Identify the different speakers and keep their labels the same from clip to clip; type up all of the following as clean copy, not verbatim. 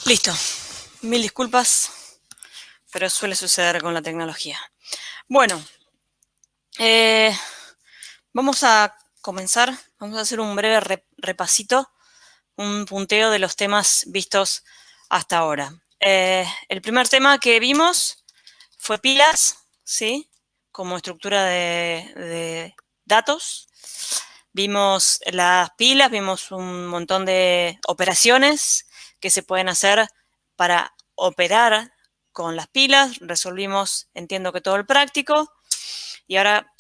Speaker 1: Listo. Mil disculpas, pero suele suceder con la tecnología. Bueno, eh, vamos a comenzar. Vamos a hacer un breve repasito, un punteo de los temas vistos hasta ahora. El primer tema que vimos fue pilas, ¿sí? Como estructura de datos. Vimos las pilas, vimos un montón de operaciones que se pueden hacer para operar con las pilas. Resolvimos, entiendo que todo el práctico. Y ahora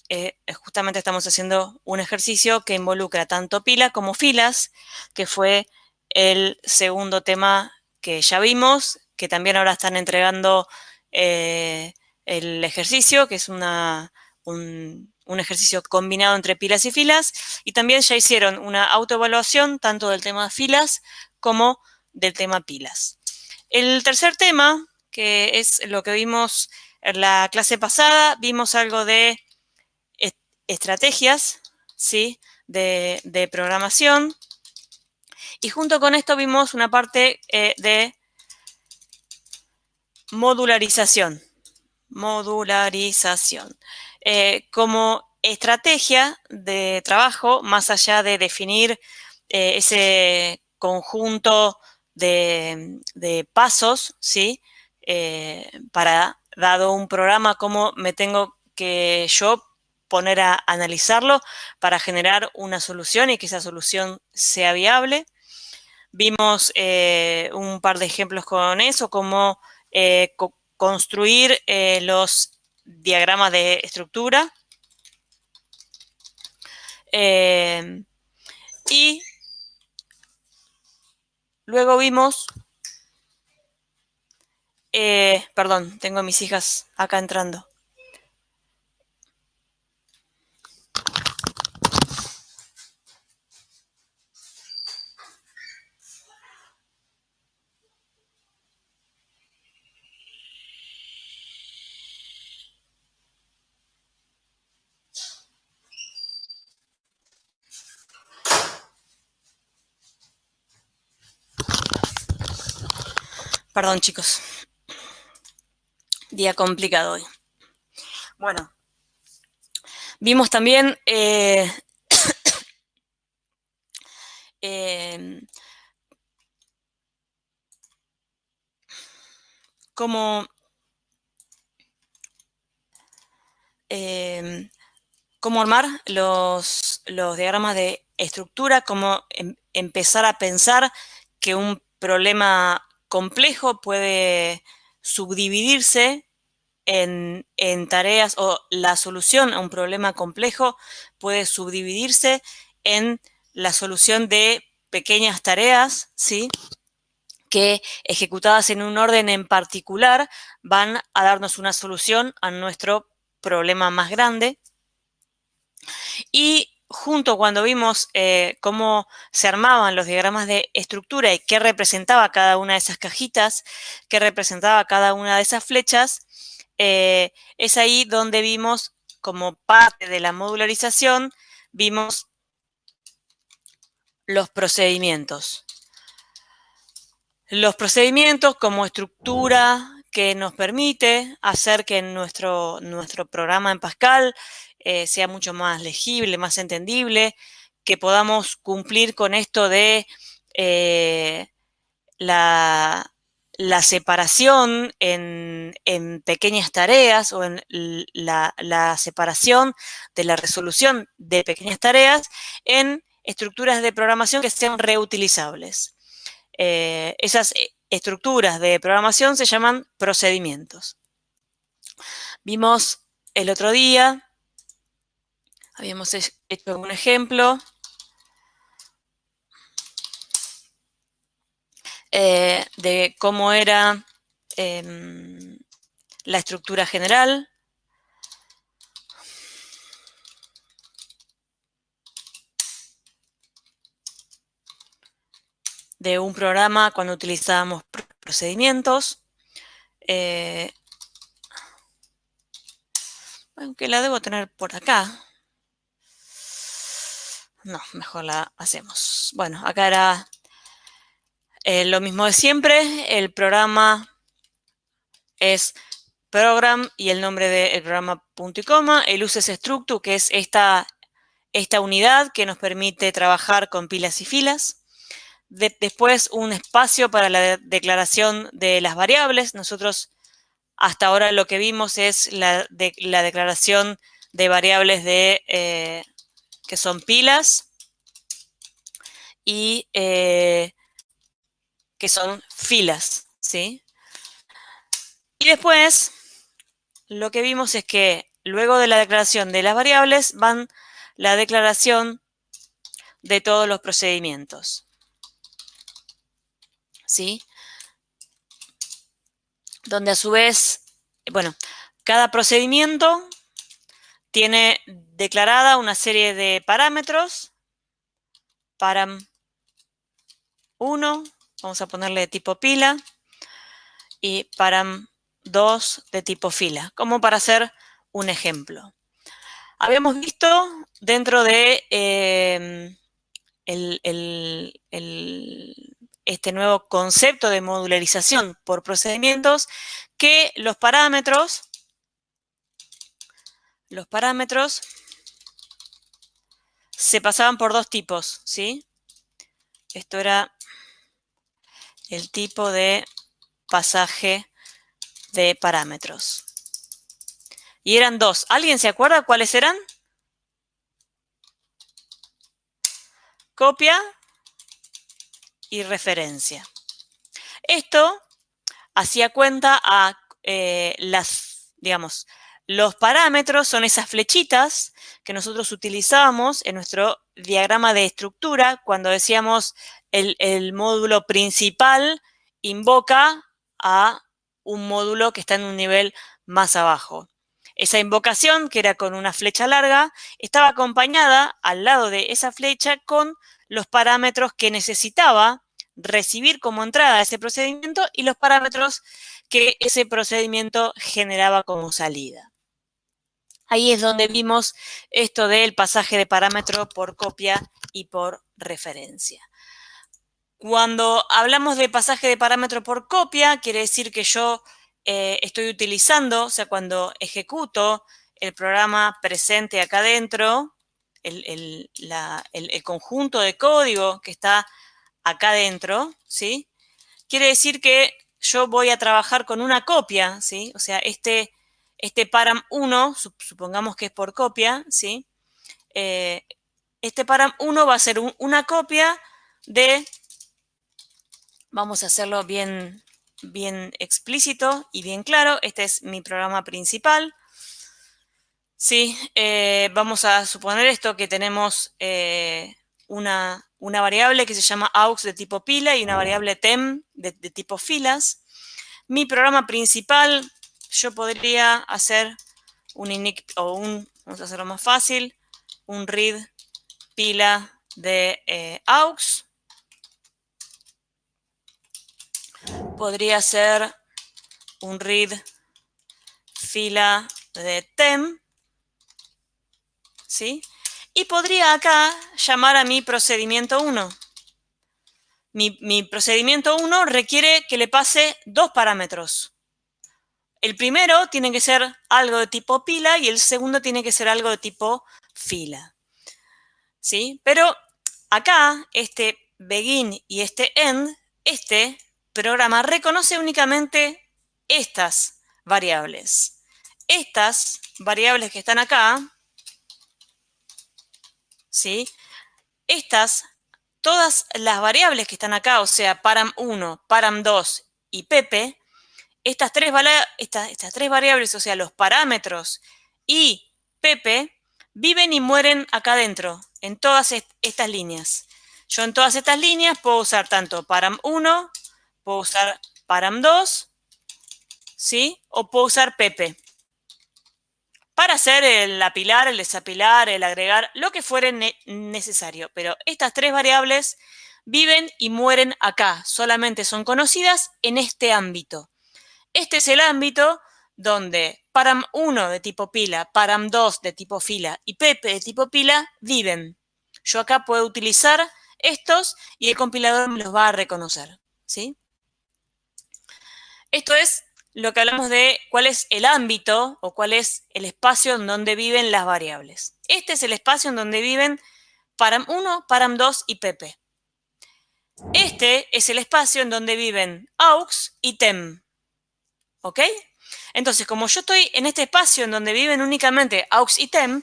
Speaker 1: justamente estamos haciendo un ejercicio que involucra tanto pilas como filas, que fue el segundo tema que ya vimos, que también ahora están entregando el ejercicio, que es un ejercicio combinado entre pilas y filas, y también ya hicieron una autoevaluación tanto del tema filas como del tema pilas. El tercer tema, que es lo que vimos en la clase pasada, vimos algo de estrategias, ¿sí? de programación, y junto con esto vimos una parte de modularización. Como estrategia de trabajo, más allá de definir ese conjunto de pasos, ¿sí? Para, dado un programa, cómo me tengo que yo poner a analizarlo para generar una solución y que esa solución sea viable. Vimos un par de ejemplos con eso, como construir los diagramas de estructura. Y luego vimos, perdón, tengo a mis hijas acá entrando. Perdón, chicos. Día complicado hoy. Bueno, vimos también cómo cómo armar los diagramas de estructura, cómo empezar a pensar que un problema complejo puede subdividirse en tareas, o la solución a un problema complejo puede subdividirse en la solución de pequeñas tareas, ¿sí? Que ejecutadas en un orden en particular van a darnos una solución a nuestro problema más grande. Y junto, cuando vimos cómo se armaban los diagramas de estructura y qué representaba cada una de esas cajitas, qué representaba cada una de esas flechas, es ahí donde vimos, como parte de la modularización, vimos los procedimientos. Los procedimientos como estructura que nos permite hacer que nuestro programa en Pascal sea mucho más legible, más entendible, que podamos cumplir con esto de la separación en pequeñas tareas, o en la separación de la resolución de pequeñas tareas en estructuras de programación que sean reutilizables. Esas estructuras de programación se llaman procedimientos. Vimos el otro día, habíamos hecho un ejemplo de cómo era la estructura general. De un programa cuando utilizábamos procedimientos. Aunque la debo tener por acá. No, mejor la hacemos. Bueno, acá era Lo mismo de siempre, el programa es program y el nombre del programa punto y coma, el uses structure, que es esta unidad que nos permite trabajar con pilas y filas. Después un espacio para la declaración de las variables. Nosotros hasta ahora lo que vimos es la declaración de variables que son pilas y que son filas, ¿sí? Y después lo que vimos es que luego de la declaración de las variables van la declaración de todos los procedimientos, ¿sí? Donde a su vez, bueno, cada procedimiento tiene declarada una serie de parámetros. Param 1, vamos a ponerle de tipo pila, y param 2 de tipo fila, como para hacer un ejemplo. Habíamos visto dentro de este nuevo concepto de modularización por procedimientos que los parámetros se pasaban por dos tipos, ¿sí? Esto era el tipo de pasaje de parámetros. Y eran dos. ¿Alguien se acuerda cuáles eran? Copia y referencia. Esto hacía cuenta a los parámetros son esas flechitas que nosotros utilizábamos en nuestro diagrama de estructura cuando decíamos el módulo principal invoca a un módulo que está en un nivel más abajo. Esa invocación, que era con una flecha larga, estaba acompañada al lado de esa flecha con los parámetros que necesitaba recibir como entrada a ese procedimiento y los parámetros que ese procedimiento generaba como salida. Ahí es donde vimos esto del pasaje de parámetro por copia y por referencia. Cuando hablamos de pasaje de parámetro por copia, quiere decir que yo estoy utilizando, o sea, cuando ejecuto el programa presente acá adentro, el conjunto de código que está acá adentro, ¿sí? Quiere decir que yo voy a trabajar con una copia, ¿sí? O sea, este param 1, supongamos que es por copia, ¿sí? Este param 1 va a ser una copia de, vamos a hacerlo bien explícito y bien claro, este es mi programa principal, ¿sí? Vamos a suponer esto, que tenemos una variable que se llama aux de tipo pila y una variable tem de tipo filas. Mi programa principal, yo podría hacer un init o vamos a hacerlo más fácil, un read pila de aux. Podría ser un read fila de tem, ¿sí? Y podría acá llamar a mi procedimiento 1. Mi procedimiento 1 requiere que le pase dos parámetros. El primero tiene que ser algo de tipo pila y el segundo tiene que ser algo de tipo fila, ¿sí? Pero acá, este begin y este end, este programa reconoce únicamente estas variables. Estas variables que están acá, ¿sí? Todas las variables que están acá, o sea, param1, param2 y pepe, estas tres variables, o sea, los parámetros y pepe, viven y mueren acá adentro, en todas estas líneas. Yo en todas estas líneas puedo usar tanto param1, puedo usar param2, ¿sí? O puedo usar pepe para hacer el apilar, el desapilar, el agregar, lo que fuere necesario. Pero estas tres variables viven y mueren acá, solamente son conocidas en este ámbito. Este es el ámbito donde param1 de tipo pila, param2 de tipo fila y pepe de tipo pila viven. Yo acá puedo utilizar estos y el compilador me los va a reconocer. ¿sí? Esto es lo que hablamos de cuál es el ámbito o cuál es el espacio en donde viven las variables. Este es el espacio en donde viven param1, param2 y pp. Este es el espacio en donde viven aux y tem. ¿Ok? Entonces, como yo estoy en este espacio en donde viven únicamente aux y tem,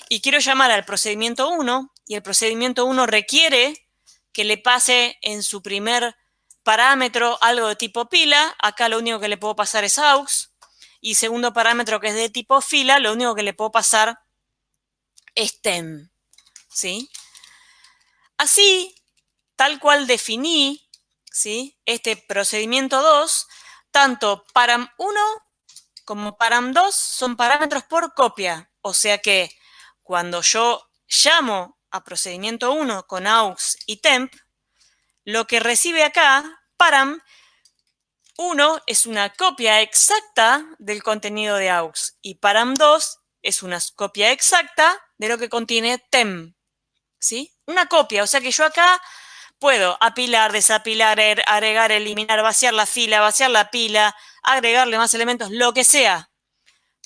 Speaker 1: y quiero llamar al procedimiento 1, y el procedimiento 1 requiere que le pase en su primer parámetro algo de tipo pila, acá lo único que le puedo pasar es aux, y segundo parámetro que es de tipo fila, lo único que le puedo pasar es tem, ¿sí? Así, tal cual definí, ¿sí?, este procedimiento 2, tanto param1 como param2 son parámetros por copia, o sea que cuando yo llamo a procedimiento 1 con aux y temp, lo que recibe acá, param1, es una copia exacta del contenido de aux y param2 es una copia exacta de lo que contiene temp, ¿sí? Una copia, o sea que yo acá puedo apilar, desapilar, agregar, eliminar, vaciar la fila, vaciar la pila, agregarle más elementos, lo que sea.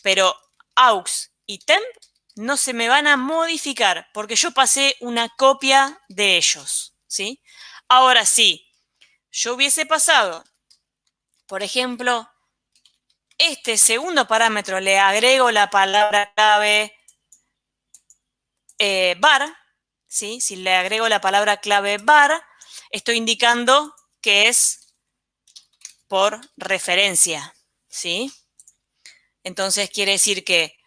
Speaker 1: Pero aux y temp no se me van a modificar porque yo pasé una copia de ellos, ¿sí? Ahora sí, yo hubiese pasado, por ejemplo, este segundo parámetro, le agrego la palabra clave var, ¿sí? Si le agrego la palabra clave var, estoy indicando que es por referencia, ¿sí? Entonces quiere decir que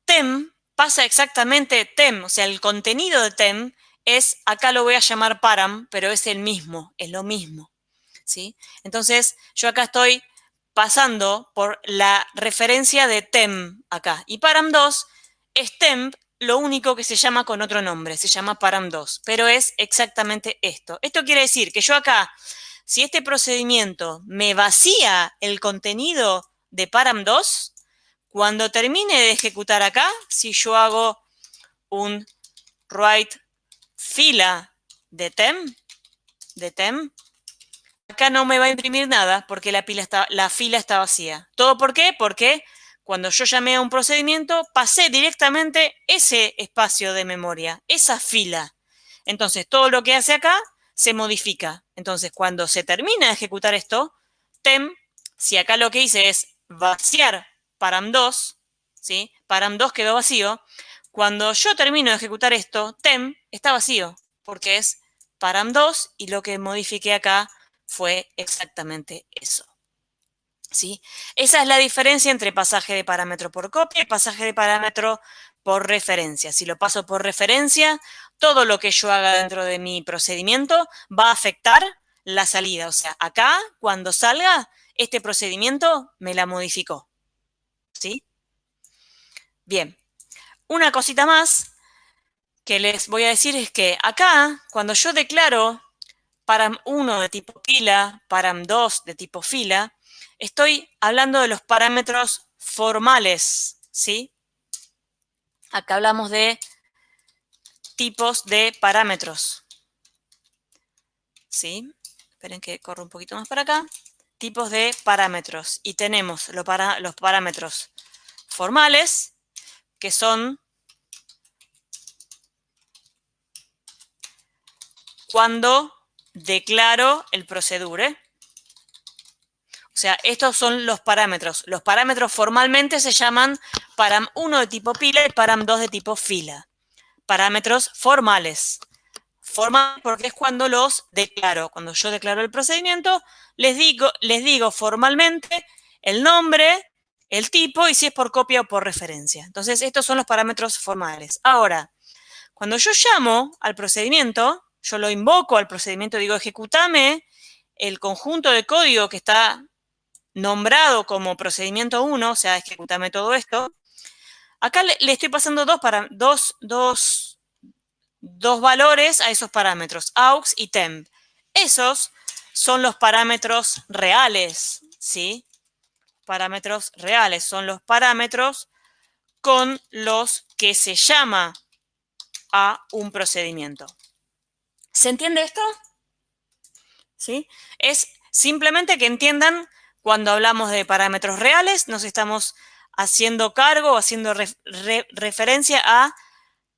Speaker 1: tem pasa exactamente tem, o sea, el contenido de tem es, acá lo voy a llamar param, pero es el mismo, es lo mismo, ¿sí? Entonces, yo acá estoy pasando por la referencia de tem acá. Y param2 es temp, lo único que se llama con otro nombre, se llama param2, pero es exactamente esto. Esto quiere decir que yo acá, si este procedimiento me vacía el contenido de param2, cuando termine de ejecutar acá, si yo hago un write fila de tem, acá no me va a imprimir nada porque la fila está vacía. ¿Todo por qué? Porque cuando yo llamé a un procedimiento, pasé directamente ese espacio de memoria, esa fila. Entonces, todo lo que hace acá se modifica. Entonces, cuando se termina de ejecutar esto, tem, si acá lo que hice es vaciar param2, ¿sí? Param2 quedó vacío. Cuando yo termino de ejecutar esto, tem está vacío, porque es param2 y lo que modifiqué acá fue exactamente eso, ¿sí? Esa es la diferencia entre pasaje de parámetro por copia y pasaje de parámetro por referencia. Si lo paso por referencia, todo lo que yo haga dentro de mi procedimiento va a afectar la salida. O sea, acá, cuando salga, este procedimiento me la modificó, ¿sí? Bien, una cosita más que les voy a decir es que acá, cuando yo declaro param1 de tipo pila, param2 de tipo fila, estoy hablando de los parámetros formales, ¿sí? Acá hablamos de tipos de parámetros, ¿sí? Esperen que corro un poquito más para acá. Tipos de parámetros. Y tenemos los parámetros formales, que son cuando declaro el procedure. O sea, estos son los parámetros. Los parámetros formalmente se llaman param1 de tipo pila y param2 de tipo fila. Parámetros formales. Formal porque es cuando los declaro. Cuando yo declaro el procedimiento, les digo formalmente el nombre, el tipo y si es por copia o por referencia. Entonces, estos son los parámetros formales. Ahora, cuando yo llamo al procedimiento, yo lo invoco al procedimiento, digo, ejecutame el conjunto de código que está nombrado como procedimiento 1, o sea, ejecutame todo esto. Acá le estoy pasando dos valores a esos parámetros, aux y temp. Esos son los parámetros reales, ¿sí? Parámetros reales son los parámetros con los que se llama a un procedimiento. ¿Se entiende esto? ¿sí? Es simplemente que entiendan, cuando hablamos de parámetros reales, nos estamos haciendo cargo o haciendo referencia a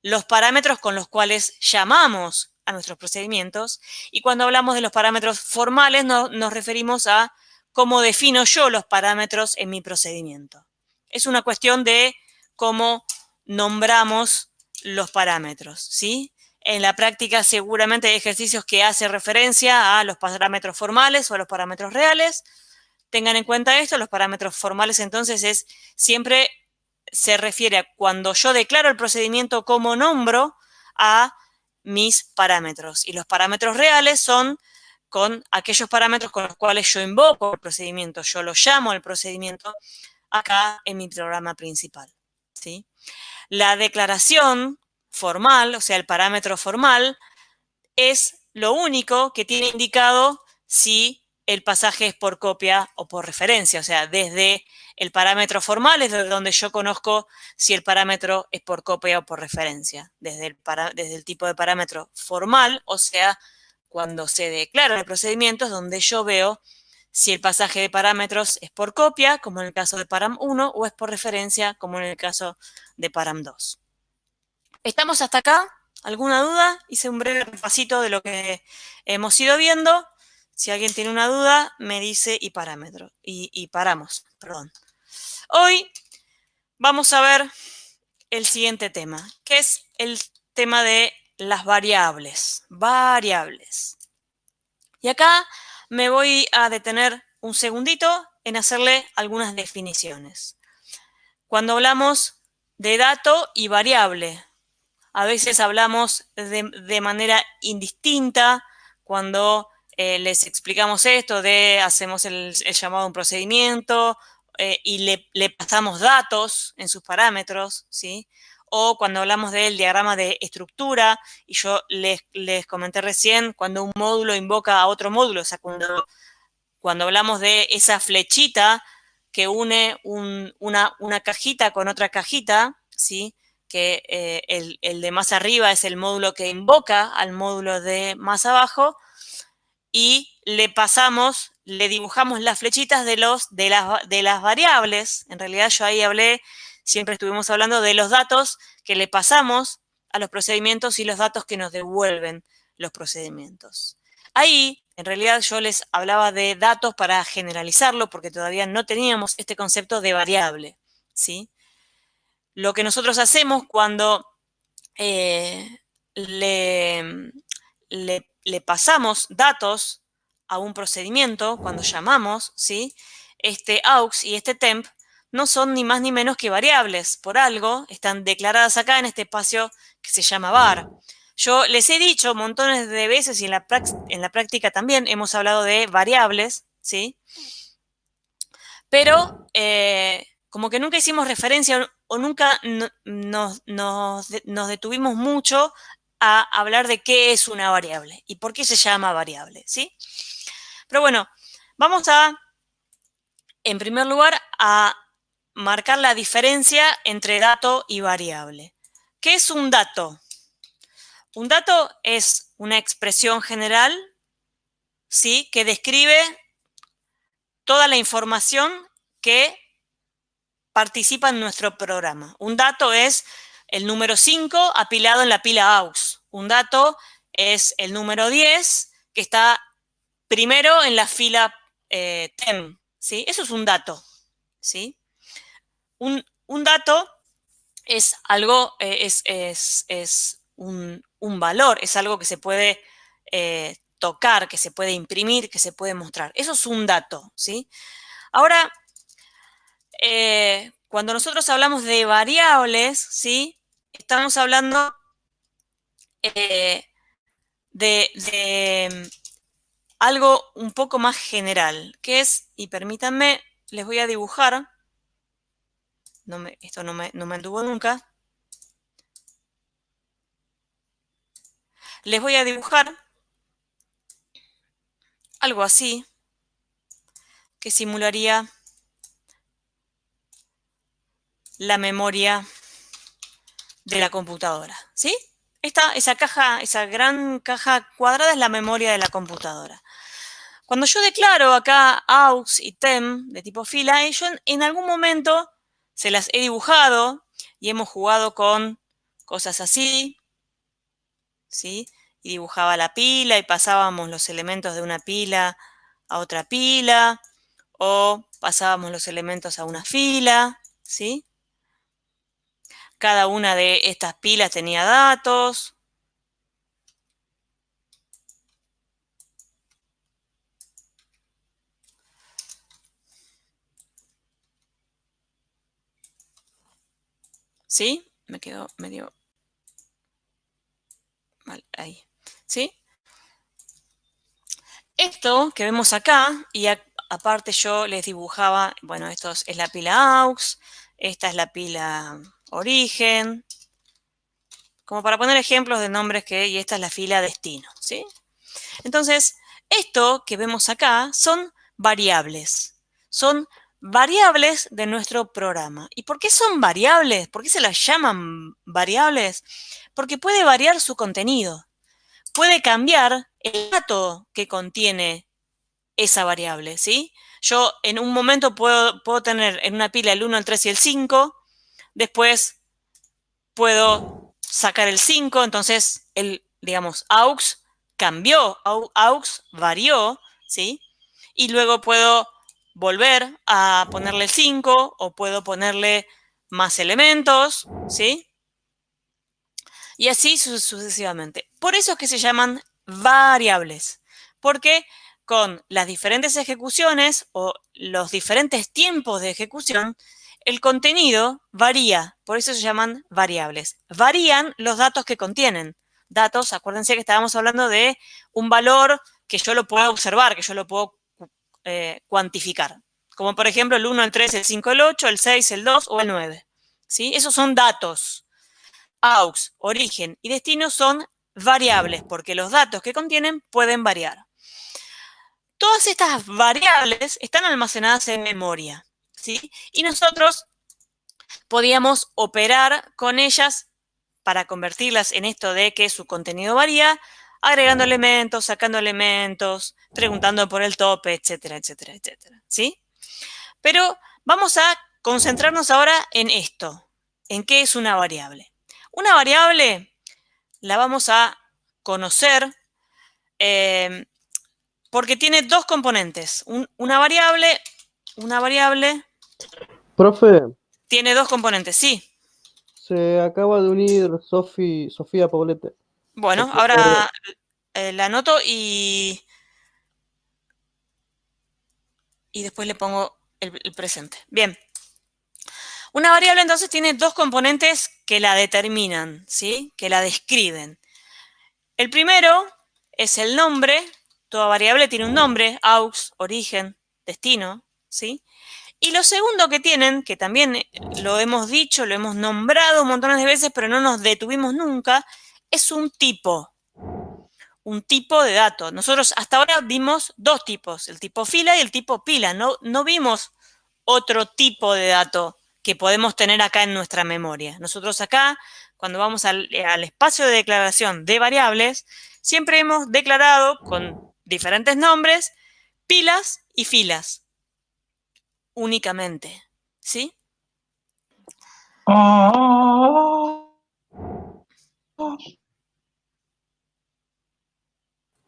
Speaker 1: los parámetros con los cuales llamamos a nuestros procedimientos, y cuando hablamos de los parámetros formales nos referimos a cómo defino yo los parámetros en mi procedimiento. Es una cuestión de cómo nombramos los parámetros, ¿sí? En la práctica seguramente hay ejercicios que hacen referencia a los parámetros formales o a los parámetros reales. Tengan en cuenta esto, los parámetros formales entonces siempre se refiere a cuando yo declaro el procedimiento como nombro a mis parámetros. Y los parámetros reales son con aquellos parámetros con los cuales yo invoco el procedimiento, yo lo llamo al procedimiento acá en mi programa principal, ¿sí? La declaración formal, o sea, el parámetro formal, es lo único que tiene indicado si el pasaje es por copia o por referencia. O sea, desde el parámetro formal es desde donde yo conozco si el parámetro es por copia o por referencia. Desde el tipo de parámetro formal, o sea, cuando se declara el procedimiento, es donde yo veo si el pasaje de parámetros es por copia, como en el caso de param 1, o es por referencia, como en el caso de param 2. ¿Estamos hasta acá? ¿Alguna duda? Hice un breve repasito de lo que hemos ido viendo. Si alguien tiene una duda, me dice y paramos. Perdón. Hoy vamos a ver el siguiente tema, que es el tema de las variables. Variables. Y acá me voy a detener un segundito en hacerle algunas definiciones. Cuando hablamos de dato y variable, a veces hablamos de manera indistinta cuando les explicamos esto hacemos el llamado a un procedimiento y le pasamos datos en sus parámetros, ¿sí? O cuando hablamos del diagrama de estructura, y yo les comenté recién, cuando un módulo invoca a otro módulo, o sea, cuando hablamos de esa flechita que une una cajita con otra cajita, ¿sí? Que el de más arriba es el módulo que invoca al módulo de más abajo, y le dibujamos las flechitas de las variables. En realidad yo ahí siempre estuvimos hablando de los datos que le pasamos a los procedimientos y los datos que nos devuelven los procedimientos. Ahí, en realidad, yo les hablaba de datos para generalizarlo, porque todavía no teníamos este concepto de variable, ¿sí? Lo que nosotros hacemos cuando le pasamos datos a un procedimiento, cuando llamamos, ¿sí? Este aux y este temp no son ni más ni menos que variables. Por algo están declaradas acá en este espacio que se llama var. Yo les he dicho montones de veces, y en la práctica también hemos hablado de variables, ¿sí? Pero como que nunca hicimos referencia o nunca nos detuvimos mucho a hablar de qué es una variable y por qué se llama variable, ¿sí? Pero bueno, vamos en primer lugar, a marcar la diferencia entre dato y variable. ¿Qué es un dato? Un dato es una expresión general, ¿sí? Que describe toda la información que participa en nuestro programa. Un dato es el número 5 apilado en la pila aux. Un dato es el número 10 que está primero en la fila tem, ¿sí? Eso es un dato, ¿sí? Un dato es algo, es un valor, es algo que se puede tocar, que se puede imprimir, que se puede mostrar. Eso es un dato, ¿sí? Ahora, cuando nosotros hablamos de variables, ¿sí? Estamos hablando de algo un poco más general, que es, y permítanme, les voy a dibujar, esto no me anduvo nunca, les voy a dibujar algo así, que simularía la memoria de la computadora, ¿sí? Esa gran caja cuadrada es la memoria de la computadora. Cuando yo declaro acá aux y tem de tipo fila, yo en algún momento se las he dibujado y hemos jugado con cosas así, ¿sí? Y dibujaba la pila y pasábamos los elementos de una pila a otra pila, o pasábamos los elementos a una fila, ¿sí? Cada una de estas pilas tenía datos. ¿Sí? Me quedó medio mal ahí. ¿Sí? Esto que vemos acá, y aparte yo les dibujaba, bueno, esto es la pila aux, esta es la pila origen, como para poner ejemplos de nombres y esta es la fila destino, ¿sí? Entonces, esto que vemos acá son variables. Son variables de nuestro programa. ¿Y por qué son variables? ¿Por qué se las llaman variables? Porque puede variar su contenido. Puede cambiar el dato que contiene esa variable, ¿sí? Yo en un momento puedo tener en una pila el 1, el 3 y el 5. Después puedo sacar el 5, entonces digamos, aux cambió, aux varió, ¿sí? Y luego puedo volver a ponerle el 5 o puedo ponerle más elementos, ¿sí? Y así sucesivamente. Por eso es que se llaman variables, porque con las diferentes ejecuciones o los diferentes tiempos de ejecución, el contenido varía, por eso se llaman variables. Varían los datos que contienen. Datos, acuérdense que estábamos hablando de un valor que yo lo puedo observar, que yo lo puedo cuantificar. Como por ejemplo el 1, el 3, el 5, el 8, el 6, el 2 o el 9. ¿Sí? Esos son datos. Aux, origen y destino son variables porque los datos que contienen pueden variar. Todas estas variables están almacenadas en memoria, ¿sí? Y nosotros podíamos operar con ellas para convertirlas en esto de que su contenido varía, agregando elementos, sacando elementos, preguntando por el tope, etcétera, etcétera, etcétera, ¿sí? Pero vamos a concentrarnos ahora en esto, en qué es una variable. Una variable la vamos a conocer porque tiene dos componentes. Una variable
Speaker 2: Profe,
Speaker 1: tiene dos componentes, sí.
Speaker 2: se acaba de unir Sofía Poblete.
Speaker 1: Bueno,
Speaker 2: Sofía Poblete.
Speaker 1: ahora la anoto y después le pongo el presente. Bien. Una variable entonces tiene dos componentes que la determinan, ¿sí? Que la describen. El primero es el nombre. Toda variable tiene un nombre, aux, origen, destino, ¿sí? Y lo segundo que tienen, que también lo hemos dicho, lo hemos nombrado montones de veces, pero no nos detuvimos nunca, es un tipo de dato. Nosotros hasta ahora vimos dos tipos, el tipo fila y el tipo pila. No vimos otro tipo de dato que podemos tener acá en nuestra memoria. Nosotros acá, cuando vamos al espacio de declaración de variables, siempre hemos declarado con diferentes nombres pilas y filas únicamente, ¿sí?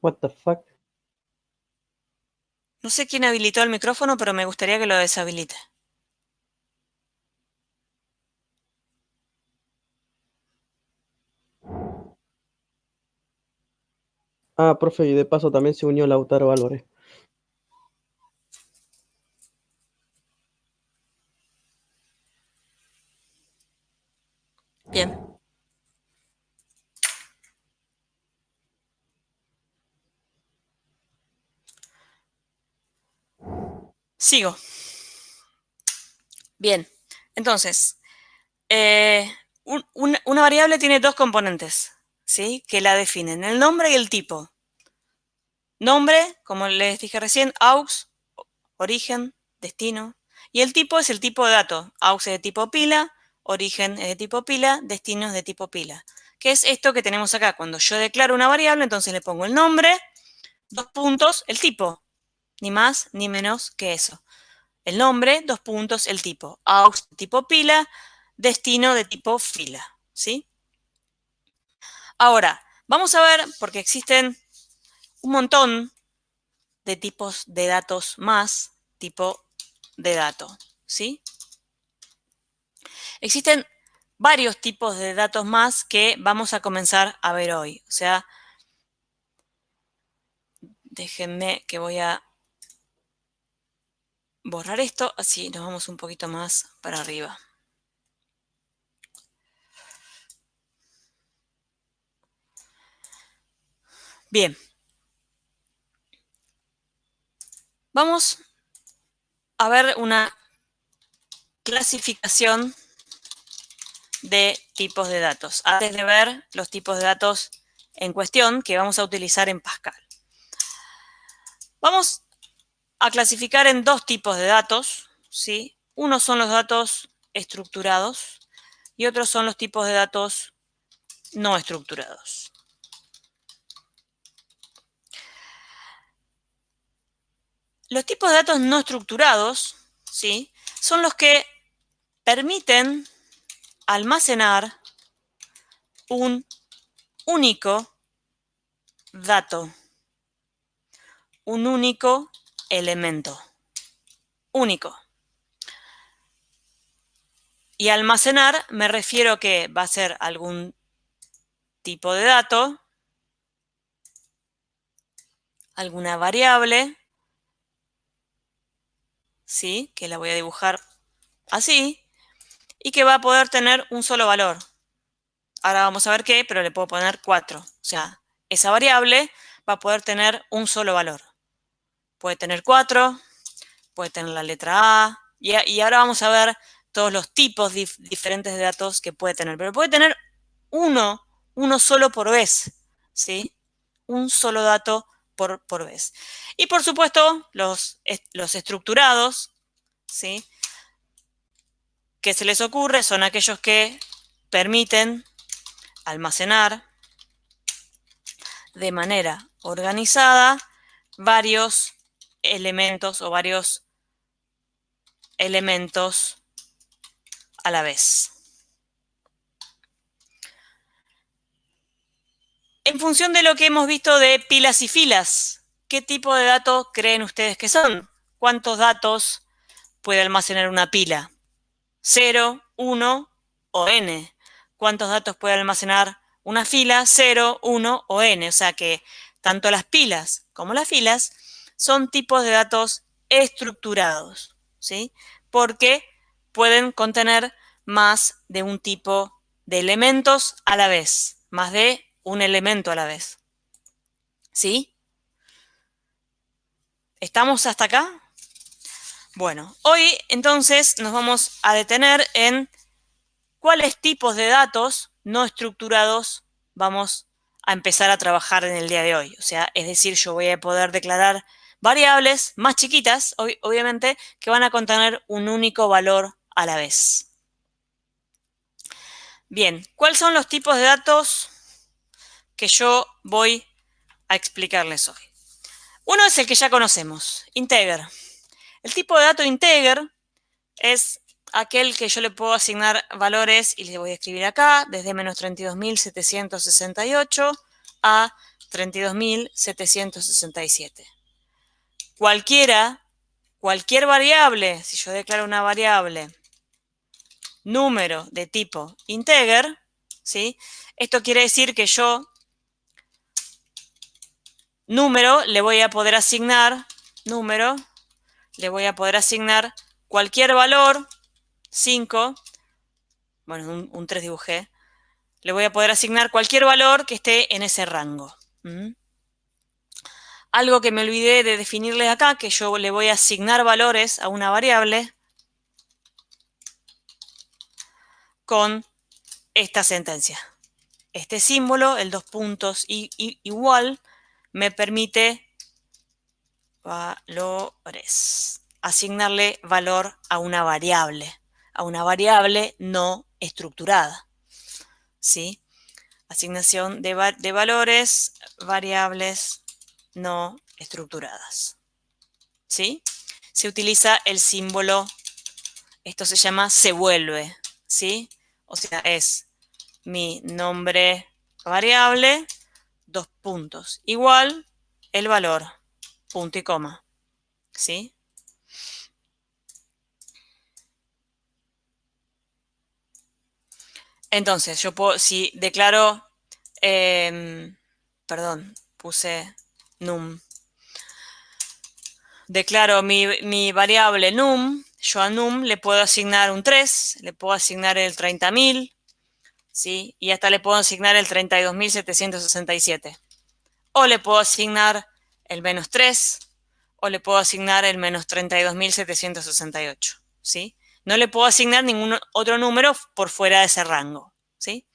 Speaker 2: What the fuck?
Speaker 1: No sé quién habilitó el micrófono, pero me gustaría que lo deshabilite.
Speaker 2: Ah, profe, y de paso también se unió Lautaro Álvarez.
Speaker 1: Bien. Sigo. Bien. Entonces, una variable tiene dos componentes, ¿sí? Que la definen, el nombre y el tipo. Nombre, como les dije recién, aux, origen, destino. Y el tipo es el tipo de dato. Aux es de tipo pila, origen es de tipo pila, destino es de tipo pila. ¿Qué es esto que tenemos acá? Cuando yo declaro una variable, entonces le pongo el nombre, dos puntos, el tipo. Ni más ni menos que eso. El nombre, dos puntos, el tipo. Aux de tipo pila, destino de tipo fila. ¿Sí? Ahora, vamos a ver, porque existen un montón de tipos de datos más, tipo de dato. ¿Sí? Existen varios tipos de datos más que vamos a comenzar a ver hoy. O sea, déjenme que voy a borrar esto, así nos vamos un poquito más para arriba. Bien. Vamos a ver una clasificación de tipos de datos, antes de ver los tipos de datos en cuestión que vamos a utilizar en Pascal. Vamos a clasificar en dos tipos de datos, ¿sí? Uno son los datos estructurados y otros son los tipos de datos no estructurados. Los tipos de datos no estructurados, ¿sí? Son los que permiten almacenar un único dato, un único elemento, único. Y almacenar me refiero a que va a ser algún tipo de dato, alguna variable, ¿sí? Que la voy a dibujar así, y que va a poder tener un solo valor. Ahora vamos a ver qué, pero le puedo poner 4. O sea, esa variable va a poder tener un solo valor. Puede tener 4, puede tener la letra A, y ahora vamos a ver todos los tipos diferentes de datos que puede tener. Pero puede tener uno solo por vez, ¿sí? Un solo dato por vez. Y por supuesto, los estructurados, ¿sí? Que se les ocurre son aquellos que permiten almacenar de manera organizada varios elementos o varios elementos a la vez. En función de lo que hemos visto de pilas y filas, ¿qué tipo de datos creen ustedes que son? ¿Cuántos datos puede almacenar una pila? ¿0, 1 o n? ¿Cuántos datos puede almacenar una fila? 0, 1 o n. O sea que tanto las pilas como las filas son tipos de datos estructurados, ¿sí? Porque pueden contener más de un tipo de elementos a la vez, más de un elemento a la vez. ¿Sí? ¿Estamos hasta acá? Bueno, hoy entonces nos vamos a detener en cuáles tipos de datos no estructurados vamos a empezar a trabajar en el día de hoy. O sea, es decir, yo voy a poder declarar variables más chiquitas, obviamente, que van a contener un único valor a la vez. Bien, ¿cuáles son los tipos de datos que yo voy a explicarles hoy? Uno es el que ya conocemos, integer. El tipo de dato integer es aquel que yo le puedo asignar valores y le voy a escribir acá, desde menos 32.768 a 32.767. Cualquier variable, si yo declaro una variable número de tipo integer, ¿sí? Esto quiere decir que yo número le voy a poder asignar cualquier valor, 5, bueno, un 3 dibujé, le voy a poder asignar cualquier valor que esté en ese rango. Algo que me olvidé de definirles acá, que yo le voy a asignar valores a una variable con esta sentencia. Este símbolo, el 2 puntos igual, me permite valores, asignarle valor a una variable no estructurada, ¿sí? Asignación de valores, variables no estructuradas. ¿sí? Se utiliza el símbolo, esto se llama se vuelve, ¿sí? O sea, es mi nombre variable, 2 puntos, igual el valor, punto y coma, ¿sí? Entonces, yo puedo, si declaro, perdón, puse num. Declaro mi variable num, yo a num le puedo asignar un 3, le puedo asignar el 30.000, ¿sí? Y hasta le puedo asignar el 32.767. O le puedo asignar el menos 3, o le puedo asignar el menos 32.768, ¿sí? No le puedo asignar ningún otro número por fuera de ese rango, ¿sí?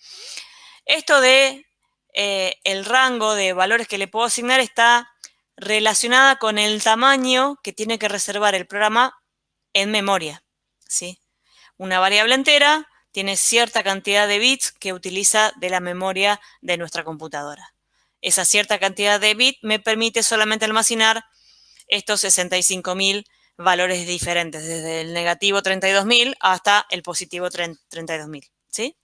Speaker 1: Esto de el rango de valores que le puedo asignar está relacionada con el tamaño que tiene que reservar el programa en memoria, ¿sí? Una variable entera tiene cierta cantidad de bits que utiliza de la memoria de nuestra computadora. Esa cierta cantidad de bits me permite solamente almacenar estos 65.000 valores diferentes, desde el negativo 32.000 hasta el positivo 32.000, ¿sí?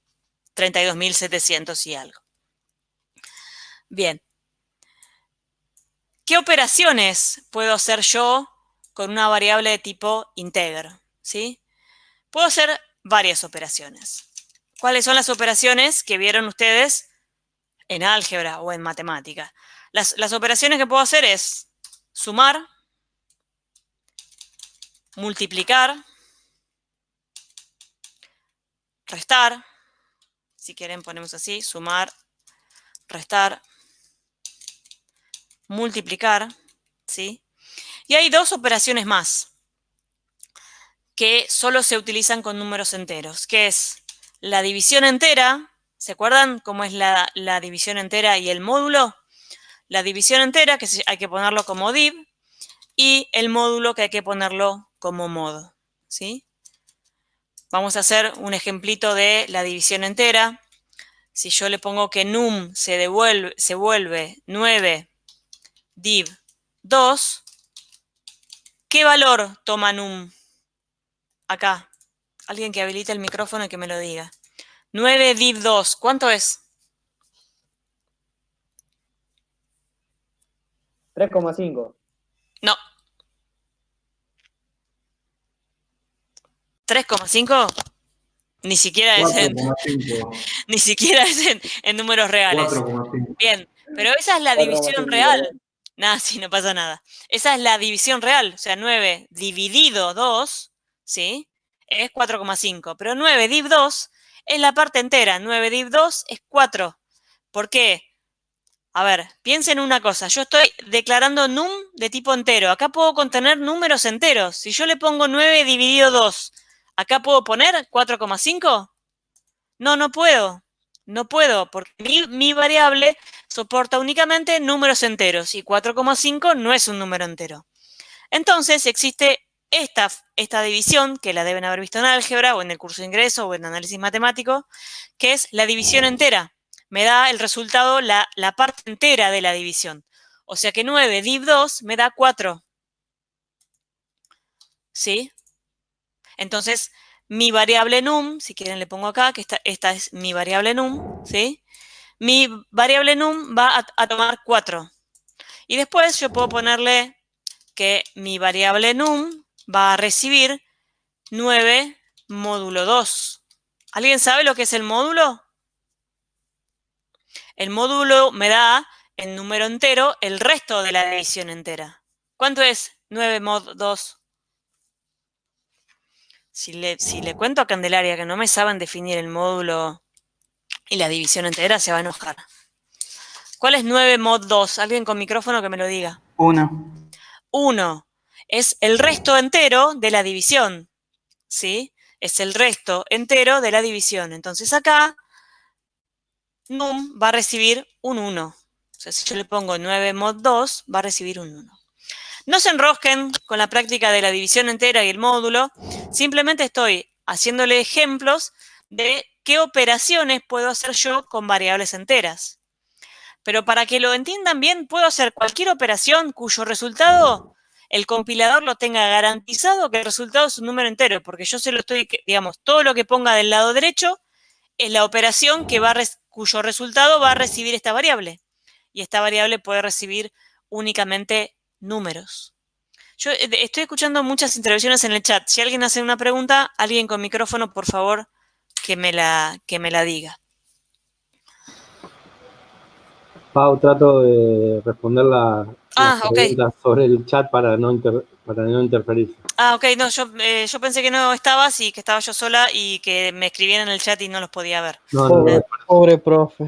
Speaker 1: 32.700 y algo. Bien. ¿Qué operaciones puedo hacer yo con una variable de tipo integer? ¿Sí? Puedo hacer varias operaciones. ¿Cuáles son las operaciones que vieron ustedes en álgebra o en matemática? Las operaciones que puedo hacer es sumar, multiplicar, restar. Si quieren ponemos así, sumar, restar, multiplicar, ¿sí? Y hay dos operaciones más que solo se utilizan con números enteros, que es la división entera. ¿Se acuerdan cómo es la división entera y el módulo? La división entera, que hay que ponerlo como div, y el módulo, que hay que ponerlo como mod, ¿sí? Vamos a hacer un ejemplito de la división entera. Si yo le pongo que num se vuelve 9 div 2, ¿qué valor toma num? Acá. Alguien que habilite el micrófono y que me lo diga. 9 div 2, ¿cuánto es?
Speaker 3: 3,5.
Speaker 1: No. 3,5 ni siquiera es en,
Speaker 4: 4,5.
Speaker 1: ni siquiera es en números reales.
Speaker 4: 4,5.
Speaker 1: Bien, pero esa es la división real. Nada, sí, no pasa nada. Esa es la división real. O sea, 9 dividido 2, ¿sí? Es 4,5. Pero 9 div 2 es la parte entera. 9 div 2 es 4. ¿Por qué? A ver, piensen una cosa. Yo estoy declarando num de tipo entero. Acá puedo contener números enteros. Si yo le pongo 9 dividido 2, ¿acá puedo poner 4,5? No, no puedo. No puedo, porque mi variable soporta únicamente números enteros y 4,5 no es un número entero. Entonces existe esta división, que la deben haber visto en álgebra o en el curso de ingreso o en análisis matemático, que es la división entera. Me da el resultado la parte entera de la división. O sea que 9 div 2 me da 4. ¿Sí? Entonces, mi variable num, si quieren le pongo acá, que esta es mi variable num, ¿sí? Mi variable num va a tomar 4. Y después yo puedo ponerle que mi variable num va a recibir 9 módulo 2. ¿Alguien sabe lo que es el módulo? El módulo me da en número entero el resto de la división entera. ¿Cuánto es 9 mod 2? Si le cuento a Candelaria que no me saben definir el módulo y la división entera, se va a enojar. ¿Cuál es 9 mod 2? Alguien con micrófono que me lo diga.
Speaker 4: 1.
Speaker 1: 1 es el resto entero de la división, ¿sí? Es el resto entero de la división. Entonces acá num va a recibir un 1. O sea, si yo le pongo 9 mod 2, va a recibir un 1. No se enrosquen con la práctica de la división entera y el módulo. Simplemente estoy haciéndole ejemplos de qué operaciones puedo hacer yo con variables enteras. Pero para que lo entiendan bien, puedo hacer cualquier operación cuyo resultado el compilador lo tenga garantizado que el resultado es un número entero, porque yo se lo estoy, digamos, todo lo que ponga del lado derecho es la operación que cuyo resultado va a recibir esta variable. Y esta variable puede recibir únicamente números. Yo estoy escuchando muchas intervenciones en el chat. Si alguien hace una pregunta, alguien con micrófono, por favor, que me la diga.
Speaker 2: Pau, trato de responder las
Speaker 1: Ah, ok.
Speaker 2: preguntas sobre el chat para no interferir.
Speaker 1: Ah, ok, no, yo pensé que no estabas y que estaba yo sola y que me escribían en el chat y no los podía ver.
Speaker 2: No, no,
Speaker 1: Eh,
Speaker 2: no. Pobre profe.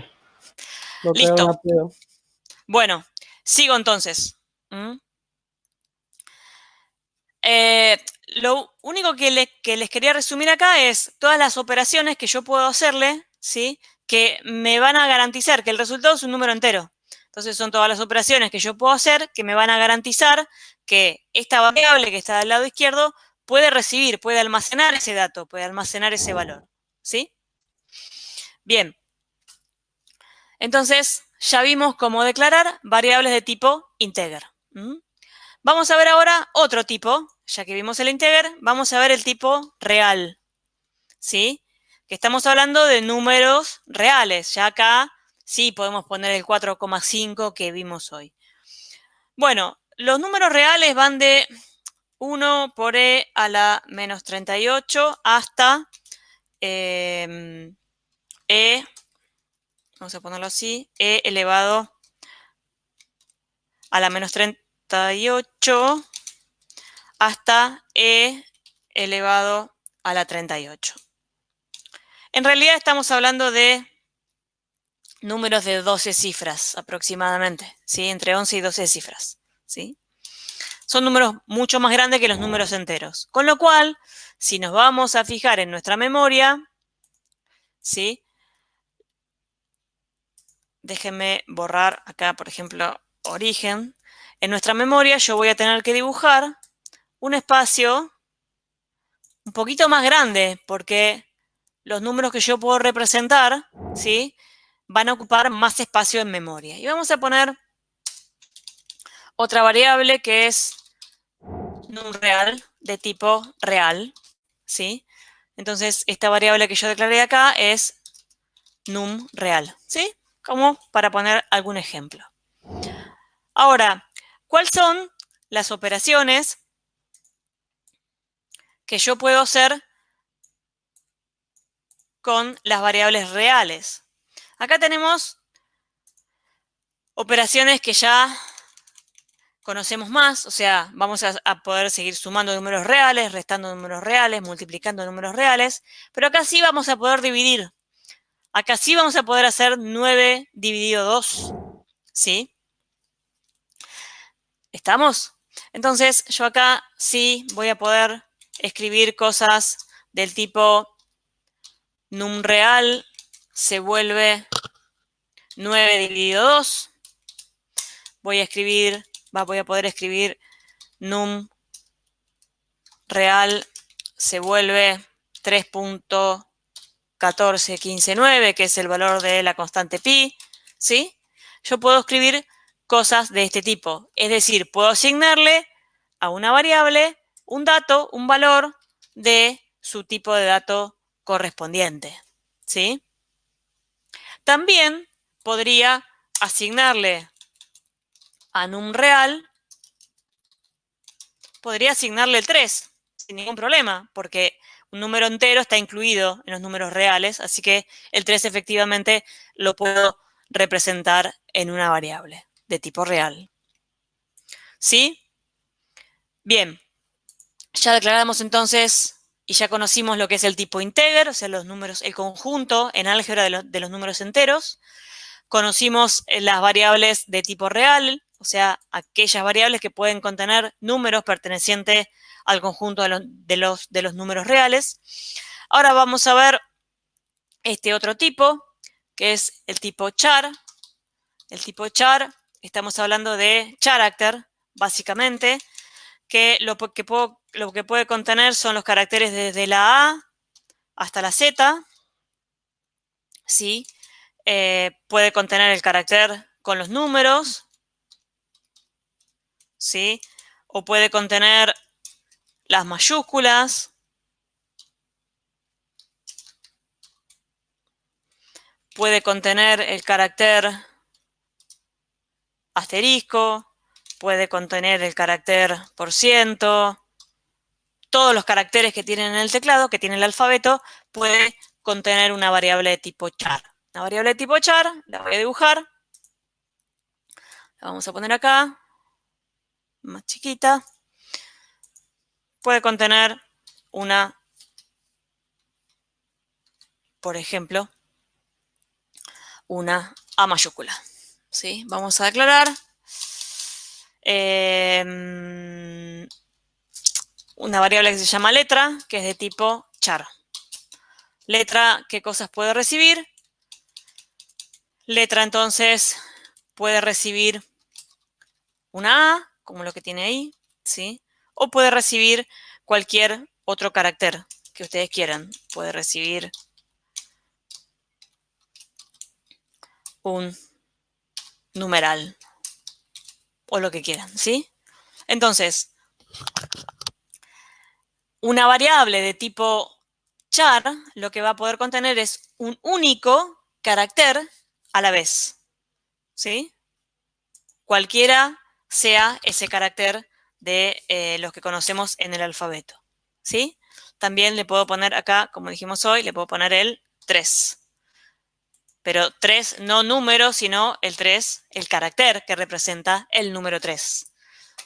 Speaker 2: Lo
Speaker 1: listo.
Speaker 2: cagaron a pedo.
Speaker 1: Bueno, sigo entonces. ¿Mm? Lo único que les quería resumir acá es todas las operaciones que yo puedo hacerle, ¿sí? Que me van a garantizar que el resultado es un número entero. Entonces son todas las operaciones que yo puedo hacer que me van a garantizar que esta variable que está del lado izquierdo puede recibir, puede almacenar ese dato, puede almacenar ese valor, ¿sí? Bien, entonces ya vimos cómo declarar variables de tipo integer. ¿Mm? Vamos a ver ahora otro tipo, ya que vimos el integer, vamos a ver el tipo real, ¿sí? Que estamos hablando de números reales, ya acá sí podemos poner el 4,5 que vimos hoy. Bueno, los números reales van de 1 por e a la menos 38 hasta e, vamos a ponerlo así, e elevado a la menos 38 hasta e elevado a la 38. En realidad estamos hablando de números de 12 cifras aproximadamente, ¿sí? Entre 11 y 12 cifras, ¿sí? Son números mucho más grandes que los números enteros. Con lo cual, si nos vamos a fijar en nuestra memoria, ¿sí? Déjenme borrar acá, por ejemplo, origen. En nuestra memoria yo voy a tener que dibujar un espacio un poquito más grande, porque los números que yo puedo representar, ¿sí? Van a ocupar más espacio en memoria. Y vamos a poner otra variable que es num real, de tipo real, ¿sí? Entonces, esta variable que yo declaré acá es num real, ¿sí? Como para poner algún ejemplo. Ahora, ¿cuáles son las operaciones que yo puedo hacer con las variables reales? Acá tenemos operaciones que ya conocemos más, o sea, vamos a poder seguir sumando números reales, restando números reales, multiplicando números reales, pero acá sí vamos a poder dividir. Acá sí vamos a poder hacer 9 dividido 2, ¿sí? ¿Estamos? Entonces, yo acá sí voy a poder escribir cosas del tipo num real se vuelve 9 dividido 2. Voy a poder escribir num real se vuelve 3.14159, que es el valor de la constante pi, ¿sí? Yo puedo escribir cosas de este tipo. Es decir, puedo asignarle a una variable un dato, un valor de su tipo de dato correspondiente, ¿sí? También podría asignarle a num real, podría asignarle el 3 sin ningún problema, porque un número entero está incluido en los números reales, así que el 3 efectivamente lo puedo representar en una variable de tipo real. ¿Sí? Bien, ya declaramos entonces y ya conocimos lo que es el tipo integer, o sea, los números, el conjunto en álgebra de los números enteros. Conocimos las variables de tipo real, o sea, aquellas variables que pueden contener números pertenecientes al conjunto de los números reales. Ahora vamos a ver este otro tipo, que es el tipo char. El tipo char, estamos hablando de character, básicamente, que lo que puede contener son los caracteres desde la A hasta la Z, ¿sí? Puede contener el carácter con los números, ¿sí? o puede contener las mayúsculas, puede contener el carácter asterisco, puede contener el carácter por ciento, todos los caracteres que tienen en el teclado, que tiene el alfabeto, puede contener una variable de tipo char. La variable de tipo char la voy a dibujar, la vamos a poner acá, más chiquita. Puede contener una, por ejemplo, una A mayúscula. ¿Sí? Vamos a declarar una variable que se llama letra, que es de tipo char. Letra, ¿qué cosas puede recibir? Letra, entonces, puede recibir una A, como lo que tiene ahí, ¿sí? O puede recibir cualquier otro carácter que ustedes quieran. Puede recibir un numeral o lo que quieran, ¿sí? Entonces, una variable de tipo char lo que va a poder contener es un único carácter a la vez, ¿sí? Cualquiera sea ese carácter de los que conocemos en el alfabeto, ¿sí? También le puedo poner acá, como dijimos hoy, le puedo poner el 3. Pero 3 no número, sino el 3, el carácter que representa el número 3.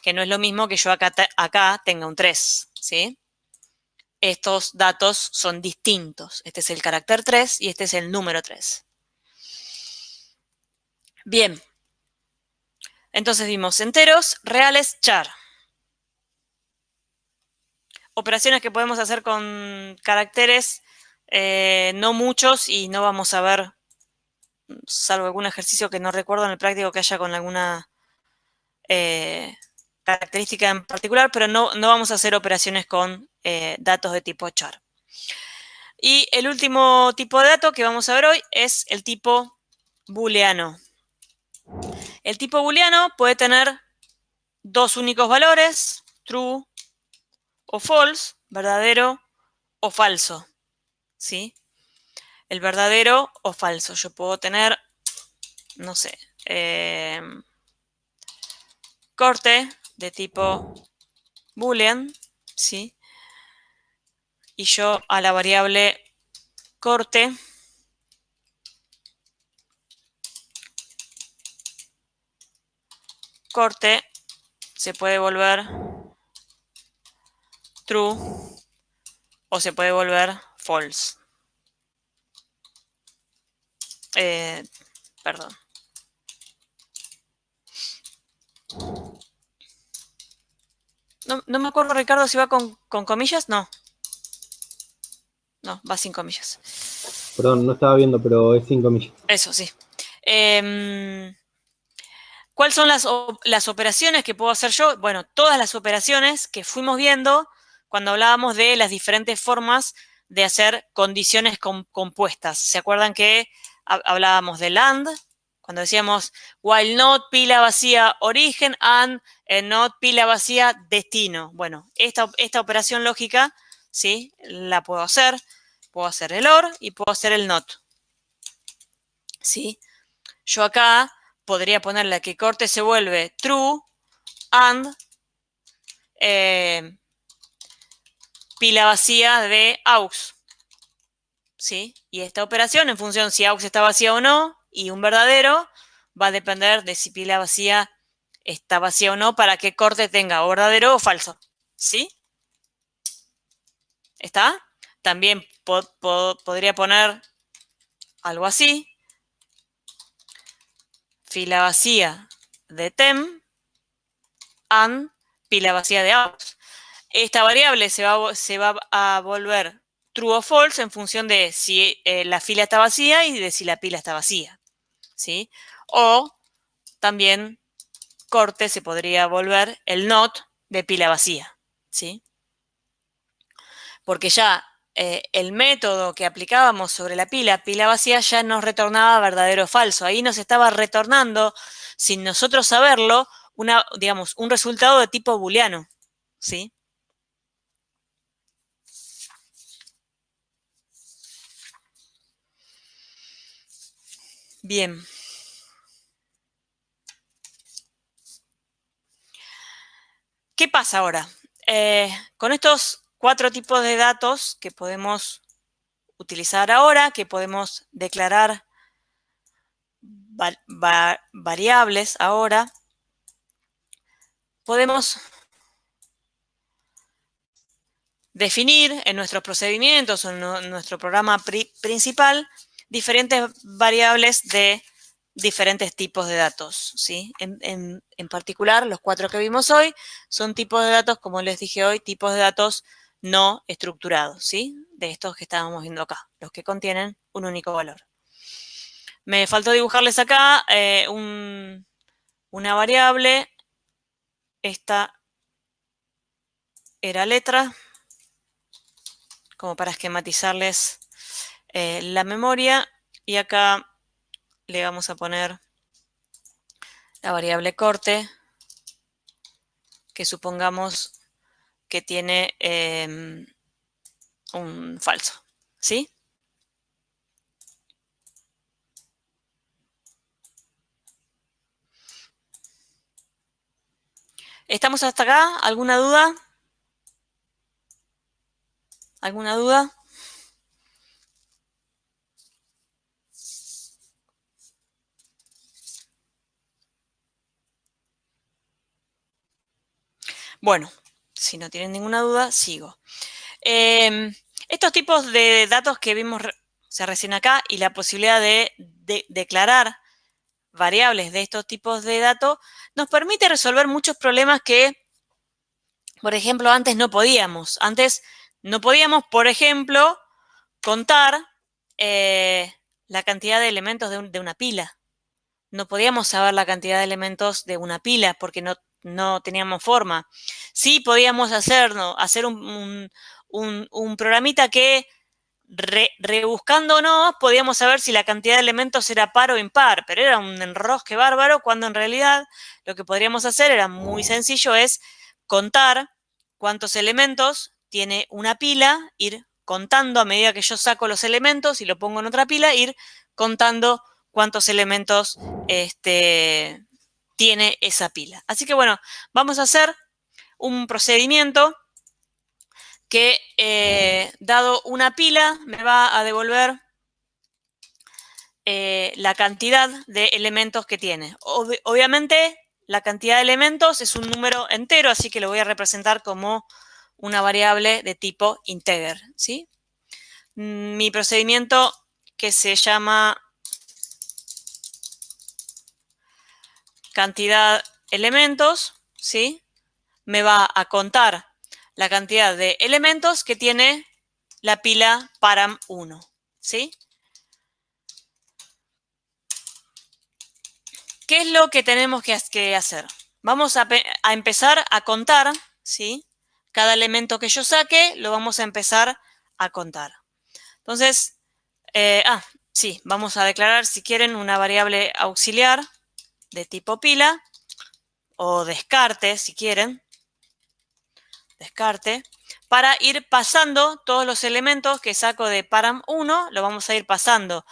Speaker 1: Que no es lo mismo que yo acá tenga un 3, ¿sí? Estos datos son distintos. Este es el carácter 3 y este es el número 3. Bien. Entonces vimos enteros, reales, char. Operaciones que podemos hacer con caracteres, no muchos, y no vamos a ver, salvo algún ejercicio que no recuerdo en el práctico que haya con alguna característica en particular, pero no vamos a hacer operaciones con datos de tipo char. Y el último tipo de dato que vamos a ver hoy es el tipo booleano. El tipo booleano puede tener dos únicos valores, true o false, verdadero o falso, ¿sí? El verdadero o falso. Yo puedo tener, no sé, corte de tipo boolean, ¿sí? Y yo a la variable corte se puede volver true o se puede volver false. Perdón. No me acuerdo, Ricardo, si va con comillas. No, va sin comillas.
Speaker 2: Perdón, no estaba viendo, pero es 5 millas.
Speaker 1: Eso, sí. ¿Cuáles son las operaciones que puedo hacer yo? Bueno, todas las operaciones que fuimos viendo cuando hablábamos de las diferentes formas de hacer condiciones compuestas. ¿Se acuerdan que hablábamos del AND? Cuando decíamos while not pila vacía origen and not pila vacía destino. Bueno, esta operación lógica, ¿sí? La puedo hacer. Puedo hacer el OR y puedo hacer el NOT. ¿Sí? Yo acá podría ponerle que corte se vuelve true and pila vacía de aux. ¿Sí? Y esta operación, en función si aux está vacía o no, y un verdadero, va a depender de si pila vacía está vacía o no para que corte tenga o verdadero o falso. ¿Sí? ¿Está? También podría poner algo así. Fila vacía de tem and pila vacía de aux. Esta variable se va a volver true o false en función de si la fila está vacía y de si la pila está vacía, ¿sí? O también corte se podría volver el not de pila vacía, ¿sí? Porque ya el método que aplicábamos sobre la pila vacía, ya nos retornaba verdadero o falso. Ahí nos estaba retornando, sin nosotros saberlo, digamos, un resultado de tipo booleano, ¿sí? Bien. ¿Qué pasa ahora? Con estos 4 tipos de datos que podemos utilizar ahora, que podemos declarar variables ahora, podemos definir en nuestros procedimientos o en nuestro programa principal diferentes variables de diferentes tipos de datos, ¿sí? En particular, los 4 que vimos hoy son tipos de datos, como les dije hoy, tipos de datos no estructurados, ¿sí? De estos que estábamos viendo acá, los que contienen un único valor. Me faltó dibujarles acá una variable. Esta era letra, como para esquematizarles la memoria. Y acá le vamos a poner la variable corte, que supongamos que tiene un falso, ¿sí? ¿Estamos hasta acá? ¿Alguna duda? ¿Alguna duda? Bueno, si no tienen ninguna duda, sigo. Estos tipos de datos que vimos recién acá y la posibilidad de declarar variables de estos tipos de datos nos permite resolver muchos problemas que, por ejemplo, antes no podíamos. Antes no podíamos, por ejemplo, contar la cantidad de elementos de una pila. No podíamos saber la cantidad de elementos de una pila porque no teníamos forma. Sí podíamos hacer un programita que rebuscándonos podíamos saber si la cantidad de elementos era par o impar, pero era un enrosque bárbaro cuando en realidad lo que podríamos hacer era muy sencillo, es contar cuántos elementos tiene una pila, ir contando a medida que yo saco los elementos y lo pongo en otra pila, ir contando cuántos elementos tiene esa pila. Así que bueno, vamos a hacer un procedimiento que, dado una pila, me va a devolver la cantidad de elementos que tiene. Obviamente, la cantidad de elementos es un número entero, así que lo voy a representar como una variable de tipo integer, ¿sí? Mi procedimiento, que se llama cantidad elementos, ¿sí? Me va a contar la cantidad de elementos que tiene la pila param1, ¿sí? ¿Qué es lo que tenemos que hacer? Vamos a empezar a contar, ¿sí? Cada elemento que yo saque lo vamos a empezar a contar. Entonces, sí, vamos a declarar, si quieren, una variable auxiliar de tipo pila o descarte, si quieren, descarte, para ir pasando todos los elementos que saco de param1, lo vamos a ir pasando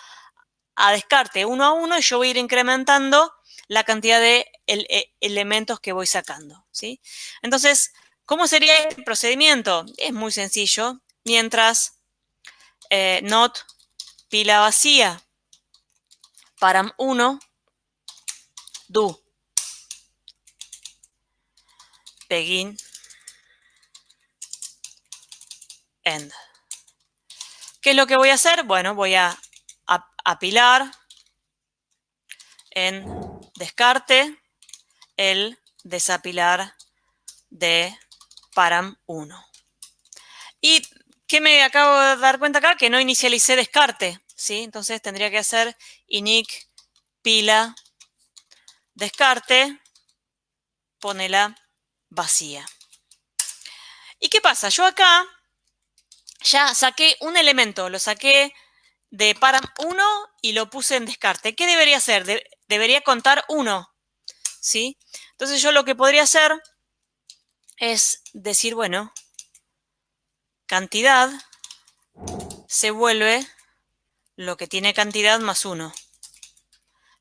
Speaker 1: a descarte uno a uno y yo voy a ir incrementando la cantidad de elementos que voy sacando, ¿sí? Entonces, ¿cómo sería este procedimiento? Es muy sencillo. Mientras not pila vacía param1 do begin end. ¿Qué es lo que voy a hacer? Bueno, voy a apilar en descarte el desapilar de param1. ¿Y qué me acabo de dar cuenta acá? Que no inicialicé descarte, ¿sí? Entonces tendría que hacer init pila descarte, ponela vacía. ¿Y qué pasa? Yo acá ya saqué un elemento, lo saqué de param1 y lo puse en descarte. ¿Qué debería hacer? Debería contar 1. ¿sí? Entonces yo lo que podría hacer es decir, bueno, cantidad se vuelve lo que tiene cantidad más 1.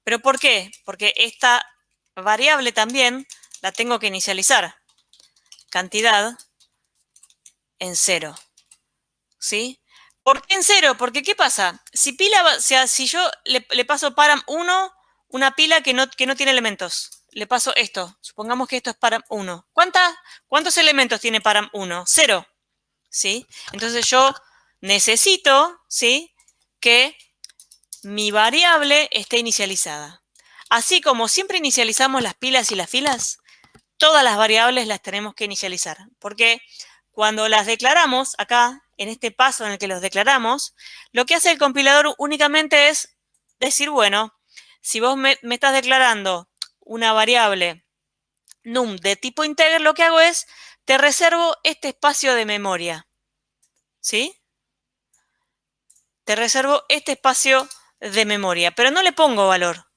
Speaker 1: ¿Pero por qué? Porque esta variable también la tengo que inicializar. Cantidad en 0, ¿sí? ¿Por qué en 0? Porque ¿qué pasa? Si pila, o sea, si yo le paso param 1, una pila que no tiene elementos, le paso esto, supongamos que esto es param 1. ¿Cuántos elementos tiene param 1? 0, ¿sí? Entonces yo necesito, ¿sí?, que mi variable esté inicializada. Así como siempre inicializamos las pilas y las filas, todas las variables las tenemos que inicializar. Porque cuando las declaramos, acá, en este paso en el que los declaramos, lo que hace el compilador únicamente es decir, bueno, si vos me estás declarando una variable num de tipo integer, lo que hago es, te reservo este espacio de memoria, ¿sí? Te reservo este espacio de memoria, pero no le pongo valor.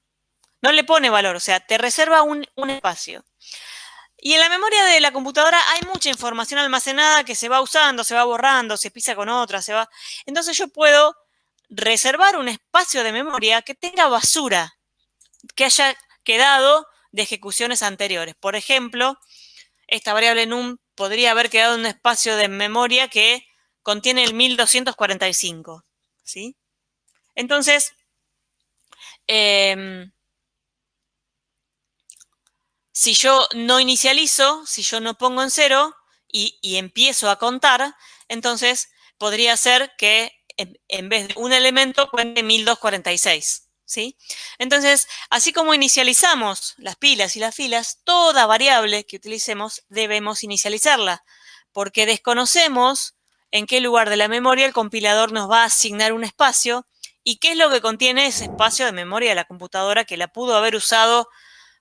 Speaker 1: No le pone valor, o sea, te reserva un espacio. Y en la memoria de la computadora hay mucha información almacenada que se va usando, se va borrando, se pisa con otra, se va. Entonces yo puedo reservar un espacio de memoria que tenga basura, que haya quedado de ejecuciones anteriores. Por ejemplo, esta variable num podría haber quedado en un espacio de memoria que contiene el 1245, ¿sí? Entonces, si yo no inicializo, si yo no pongo en 0 y empiezo a contar, entonces podría ser que en vez de un elemento cuente 1246, ¿sí? Entonces, así como inicializamos las pilas y las filas, toda variable que utilicemos debemos inicializarla, porque desconocemos en qué lugar de la memoria el compilador nos va a asignar un espacio y qué es lo que contiene ese espacio de memoria de la computadora que la pudo haber usado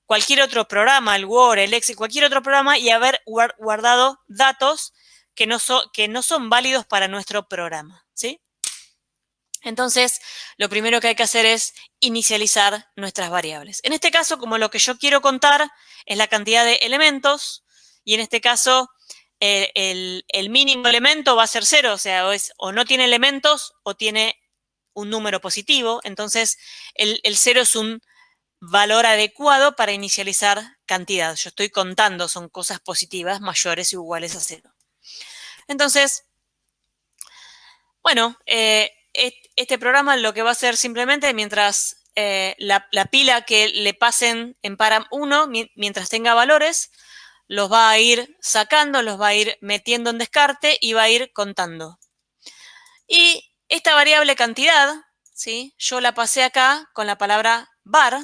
Speaker 1: cualquier otro programa, el Word, el Excel, cualquier otro programa y haber guardado datos que no son válidos para nuestro programa, ¿sí? Entonces, lo primero que hay que hacer es inicializar nuestras variables. En este caso, como lo que yo quiero contar es la cantidad de elementos, y en este caso el mínimo elemento va a ser 0, o sea, o no tiene elementos o tiene un número positivo, entonces el 0 es un valor adecuado para inicializar cantidad. Yo estoy contando, son cosas positivas mayores o iguales a 0. Entonces, bueno, este programa lo que va a hacer simplemente mientras la pila que le pasen en param 1, mientras tenga valores, los va a ir sacando, los va a ir metiendo en descarte y va a ir contando. Y esta variable cantidad, ¿sí?, yo la pasé acá con la palabra var,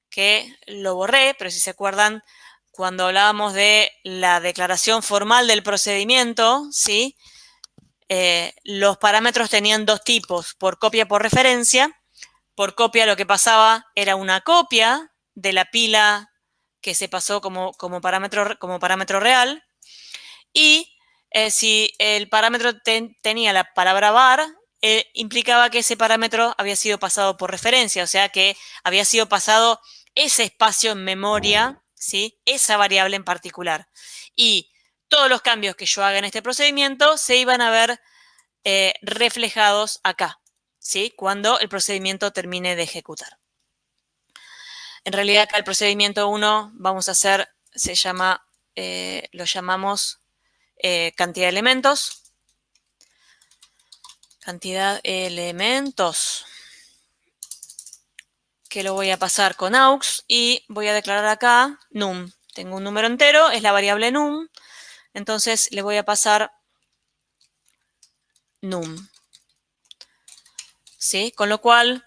Speaker 1: que lo borré, pero si se acuerdan, cuando hablábamos de la declaración formal del procedimiento, ¿sí?, los parámetros tenían dos tipos, por copia por referencia. Por copia lo que pasaba era una copia de la pila que se pasó como parámetro real, y si el parámetro tenía la palabra var, implicaba que ese parámetro había sido pasado por referencia, o sea que había sido pasado ese espacio en memoria, ¿sí?, esa variable en particular. Y todos los cambios que yo haga en este procedimiento se iban a ver reflejados acá, ¿sí?, cuando el procedimiento termine de ejecutar. En realidad acá el procedimiento 1 vamos a hacer, lo llamamos cantidad de elementos. Cantidad de elementos, que lo voy a pasar con aux y voy a declarar acá num. Tengo un número entero, es la variable num, entonces le voy a pasar num, ¿sí? Con lo cual,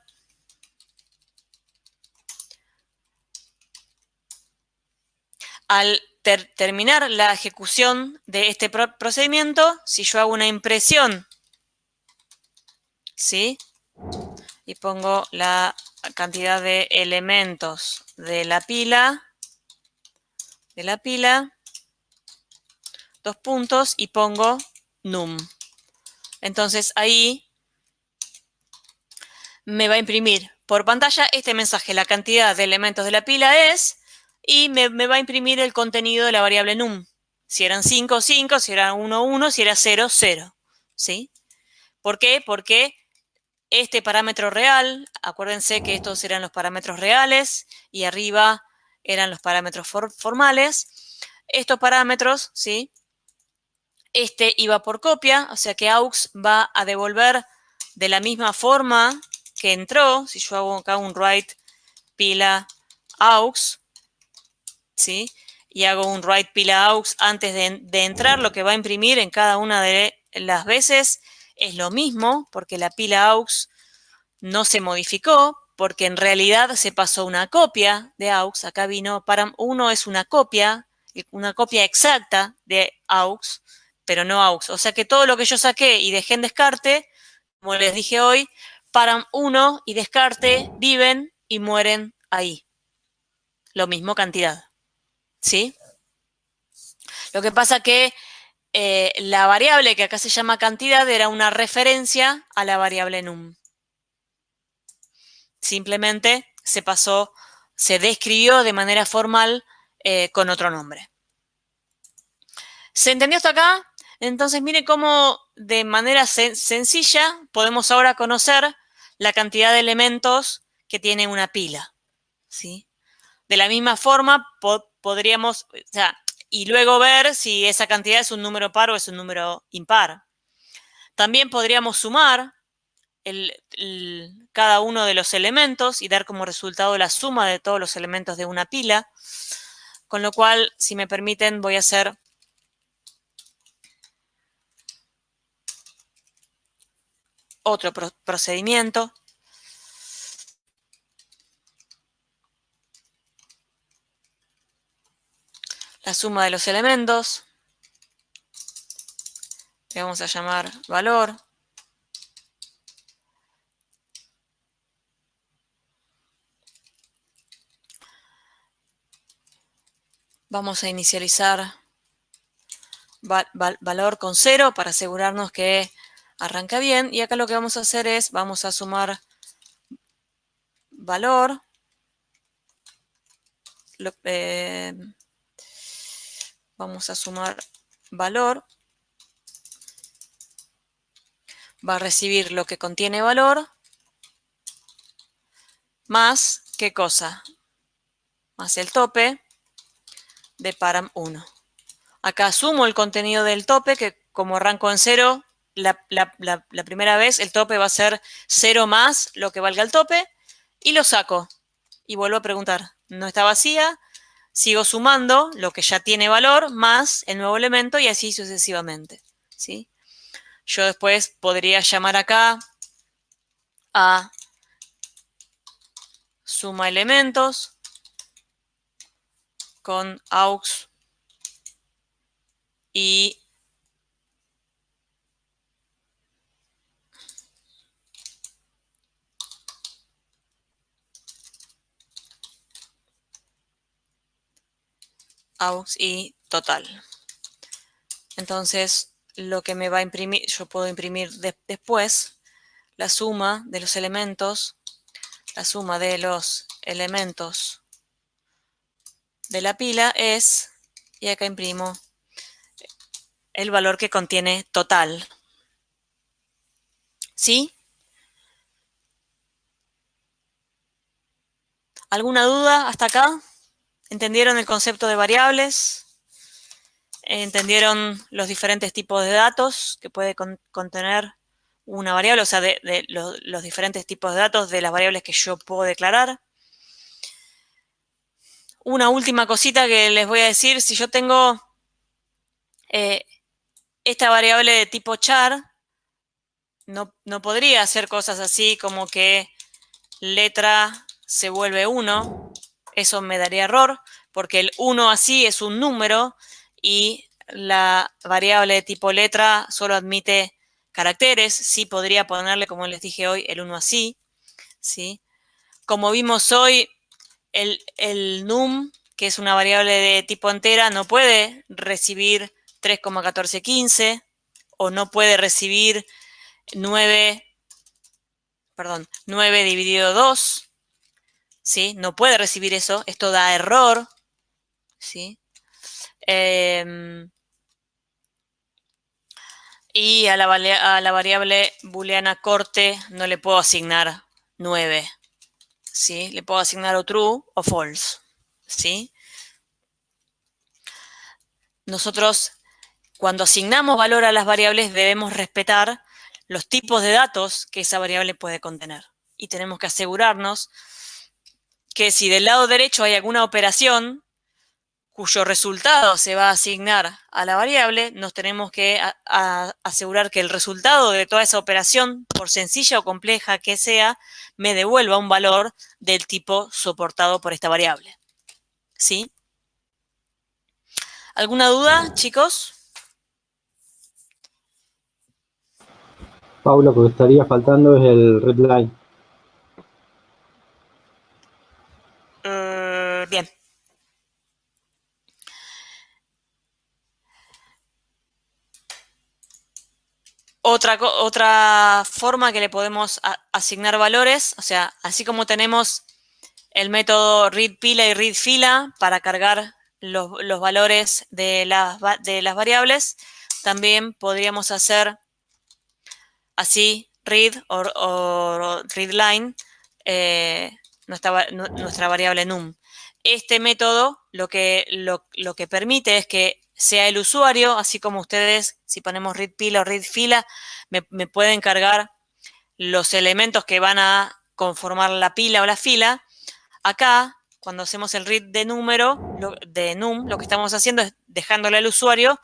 Speaker 1: al terminar la ejecución de este procedimiento, si yo hago una impresión, ¿sí?, y pongo la cantidad de elementos de la pila, dos puntos, y pongo num. Entonces ahí me va a imprimir por pantalla este mensaje: la cantidad de elementos de la pila es, y me va a imprimir el contenido de la variable num. Si eran 5, 5, si era 1, 1, si era 0, 0. ¿Sí? ¿Por qué? Porque este parámetro real, acuérdense que estos eran los parámetros reales y arriba eran los parámetros formales. Estos parámetros, ¿sí? Este iba por copia, o sea que aux va a devolver de la misma forma que entró. Si yo hago acá un write pila aux, ¿sí? Y hago un write pila aux antes de entrar, lo que va a imprimir en cada una de las veces es lo mismo, porque la pila aux no se modificó, porque en realidad se pasó una copia de aux. Acá vino param1 es una copia exacta de aux, pero no aux. O sea que todo lo que yo saqué y dejé en descarte, como les dije hoy, param1 y descarte viven y mueren ahí. Lo mismo cantidad. ¿Sí? Lo que pasa que la variable que acá se llama cantidad era una referencia a la variable num. Simplemente se pasó, se describió de manera formal con otro nombre. ¿Se entendió hasta acá? Entonces, mire cómo de manera sencilla podemos ahora conocer la cantidad de elementos que tiene una pila. ¿Sí? De la misma forma, podríamos, o sea, y luego ver si esa cantidad es un número par o es un número impar. También podríamos sumar cada uno de los elementos y dar como resultado la suma de todos los elementos de una pila. Con lo cual, si me permiten, voy a hacer otro procedimiento. La suma de los elementos. Le vamos a llamar valor. Vamos a inicializar valor con 0 para asegurarnos que arranca bien. Y acá lo que vamos a hacer es, vamos a sumar valor. Vamos a sumar valor. Va a recibir lo que contiene valor más, ¿qué cosa? Más el tope de param1. Acá sumo el contenido del tope, que como arranco en 0, la primera vez el tope va a ser 0 más lo que valga el tope, y lo saco. Y vuelvo a preguntar, ¿no está vacía? Sigo sumando lo que ya tiene valor más el nuevo elemento y así sucesivamente. ¿Sí? Yo después podría llamar acá a suma elementos con aux y aux y total. Entonces, lo que me va a imprimir, yo puedo imprimir después la suma de los elementos, de la pila es, y acá imprimo el valor que contiene total. ¿Sí? ¿Alguna duda hasta acá? ¿Entendieron el concepto de variables? ¿Entendieron los diferentes tipos de datos que puede contener una variable? O sea, de los diferentes tipos de datos de las variables que yo puedo declarar. Una última cosita que les voy a decir. Si yo tengo esta variable de tipo char, no podría hacer cosas así como que letra se vuelve 1. Eso me daría error, porque el 1 así es un número y la variable de tipo letra solo admite caracteres. Sí podría ponerle, como les dije hoy, el 1 así. ¿Sí? Como vimos hoy, el num, que es una variable de tipo entera, no puede recibir 3,1415 o no puede recibir 9 dividido 2. ¿Sí? No puede recibir eso. Esto da error. ¿sí? Y a la variable booleana corte no le puedo asignar 9, ¿sí? Le puedo asignar o true o false, ¿sí? Nosotros, cuando asignamos valor a las variables, debemos respetar los tipos de datos que esa variable puede contener. Y tenemos que asegurarnos que si del lado derecho hay alguna operación cuyo resultado se va a asignar a la variable, nos tenemos que asegurar que el resultado de toda esa operación, por sencilla o compleja que sea, me devuelva un valor del tipo soportado por esta variable. ¿Sí? ¿Alguna duda, chicos?
Speaker 2: Pablo, lo que estaría faltando es el red line.
Speaker 1: Bien. Otra forma que le podemos asignar valores, o sea, así como tenemos el método readPila y readFila para cargar los valores de las variables, también podríamos hacer así read o readLine nuestra variable num. Este método lo que permite es que sea el usuario, así como ustedes, si ponemos readPila o readFila, me pueden cargar los elementos que van a conformar la pila o la fila. Acá, cuando hacemos el read de num, lo que estamos haciendo es dejándole al usuario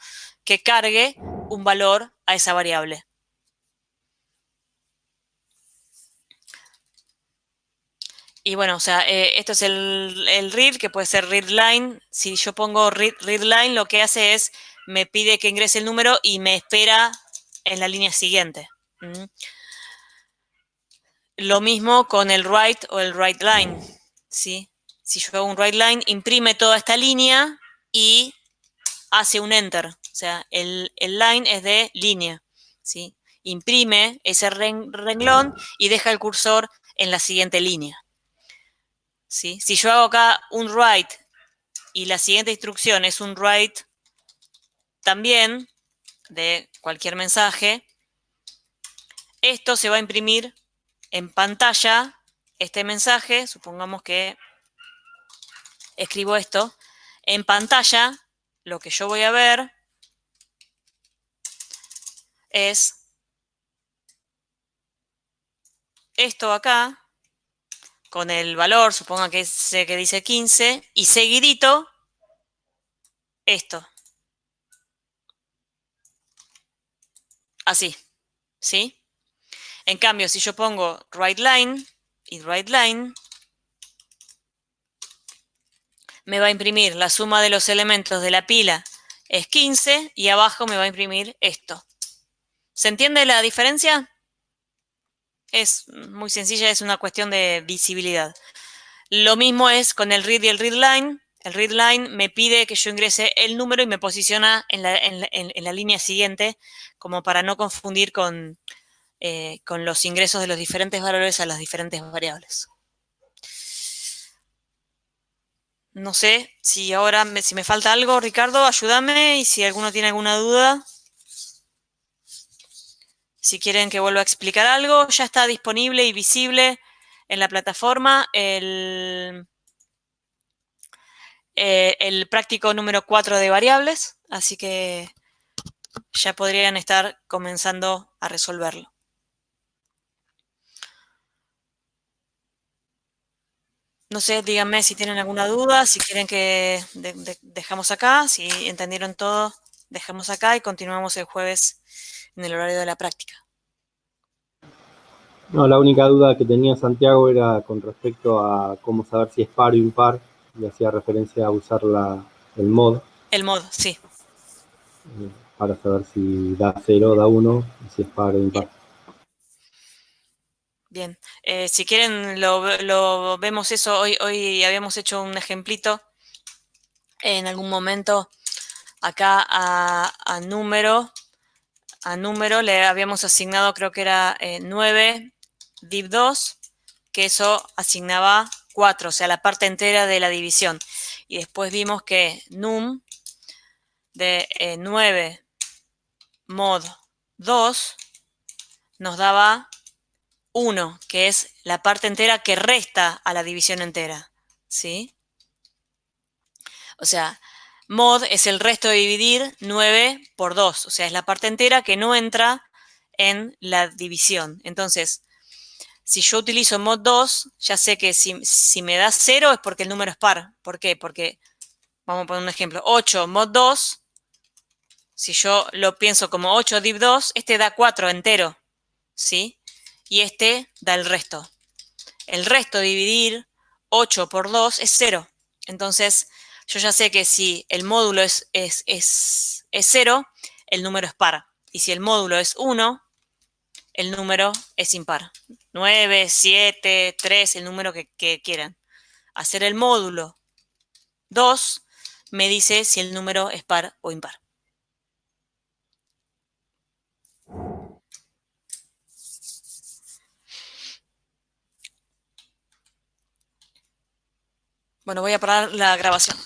Speaker 1: que cargue un valor a esa variable. Y bueno, o sea, esto es el read, que puede ser readLine. Si yo pongo readLine, lo que hace es, me pide que ingrese el número y me espera en la línea siguiente. Lo mismo con el write o el writeLine, ¿sí? Si yo hago un writeLine, imprime toda esta línea y hace un enter. O sea, el line es de línea, ¿sí? Imprime ese renglón y deja el cursor en la siguiente línea, ¿sí? Si yo hago acá un write y la siguiente instrucción es un write también de cualquier mensaje, esto se va a imprimir en pantalla, este mensaje, supongamos que escribo esto, en pantalla lo que yo voy a ver es esto acá, con el valor, suponga que que dice 15, y seguidito esto. Así, ¿sí? En cambio, si yo pongo writeLine y writeLine, me va a imprimir la suma de los elementos de la pila es 15 y abajo me va a imprimir esto. ¿Se entiende la diferencia? Es muy sencilla, es una cuestión de visibilidad. Lo mismo es con el read y el readLine. El readLine me pide que yo ingrese el número y me posiciona en la línea siguiente, como para no confundir con los ingresos de los diferentes valores a las diferentes variables. No sé si ahora, si me falta algo, Ricardo, ayúdame, y si alguno tiene alguna duda, si quieren que vuelva a explicar algo, ya está disponible y visible en la plataforma el práctico número 4 de variables, así que ya podrían estar comenzando a resolverlo. No sé, díganme si tienen alguna duda, si quieren que dejamos acá, si entendieron todo, dejamos acá y continuamos el jueves en el horario de la práctica.
Speaker 2: No, la única duda que tenía Santiago era con respecto a cómo saber si es par o impar, y hacía referencia a usar el mod.
Speaker 1: El mod, sí.
Speaker 2: Para saber si da 0 da 1, y si es par o impar.
Speaker 1: Bien, si quieren lo vemos eso, hoy habíamos hecho un ejemplito en algún momento acá a número le habíamos asignado, creo que era 9 div2, que eso asignaba 4, o sea, la parte entera de la división. Y después vimos que num de 9 mod 2 nos daba 1, que es la parte entera que resta a la división entera, ¿sí? O sea, mod es el resto de dividir 9 por 2, o sea, es la parte entera que no entra en la división. Entonces, si yo utilizo mod 2, ya sé que si me da 0 es porque el número es par. ¿Por qué? Porque, vamos a poner un ejemplo, 8 mod 2, si yo lo pienso como 8 div 2, este da 4 entero, ¿sí? Y este da el resto. El resto dividir 8 por 2 es 0. Entonces, yo ya sé que si el módulo es 0, el número es par. Y si el módulo es 1, el número es impar. 9, 7, 3, el número que quieran. Hacer el módulo 2 me dice si el número es par o impar. Bueno, voy a parar la grabación.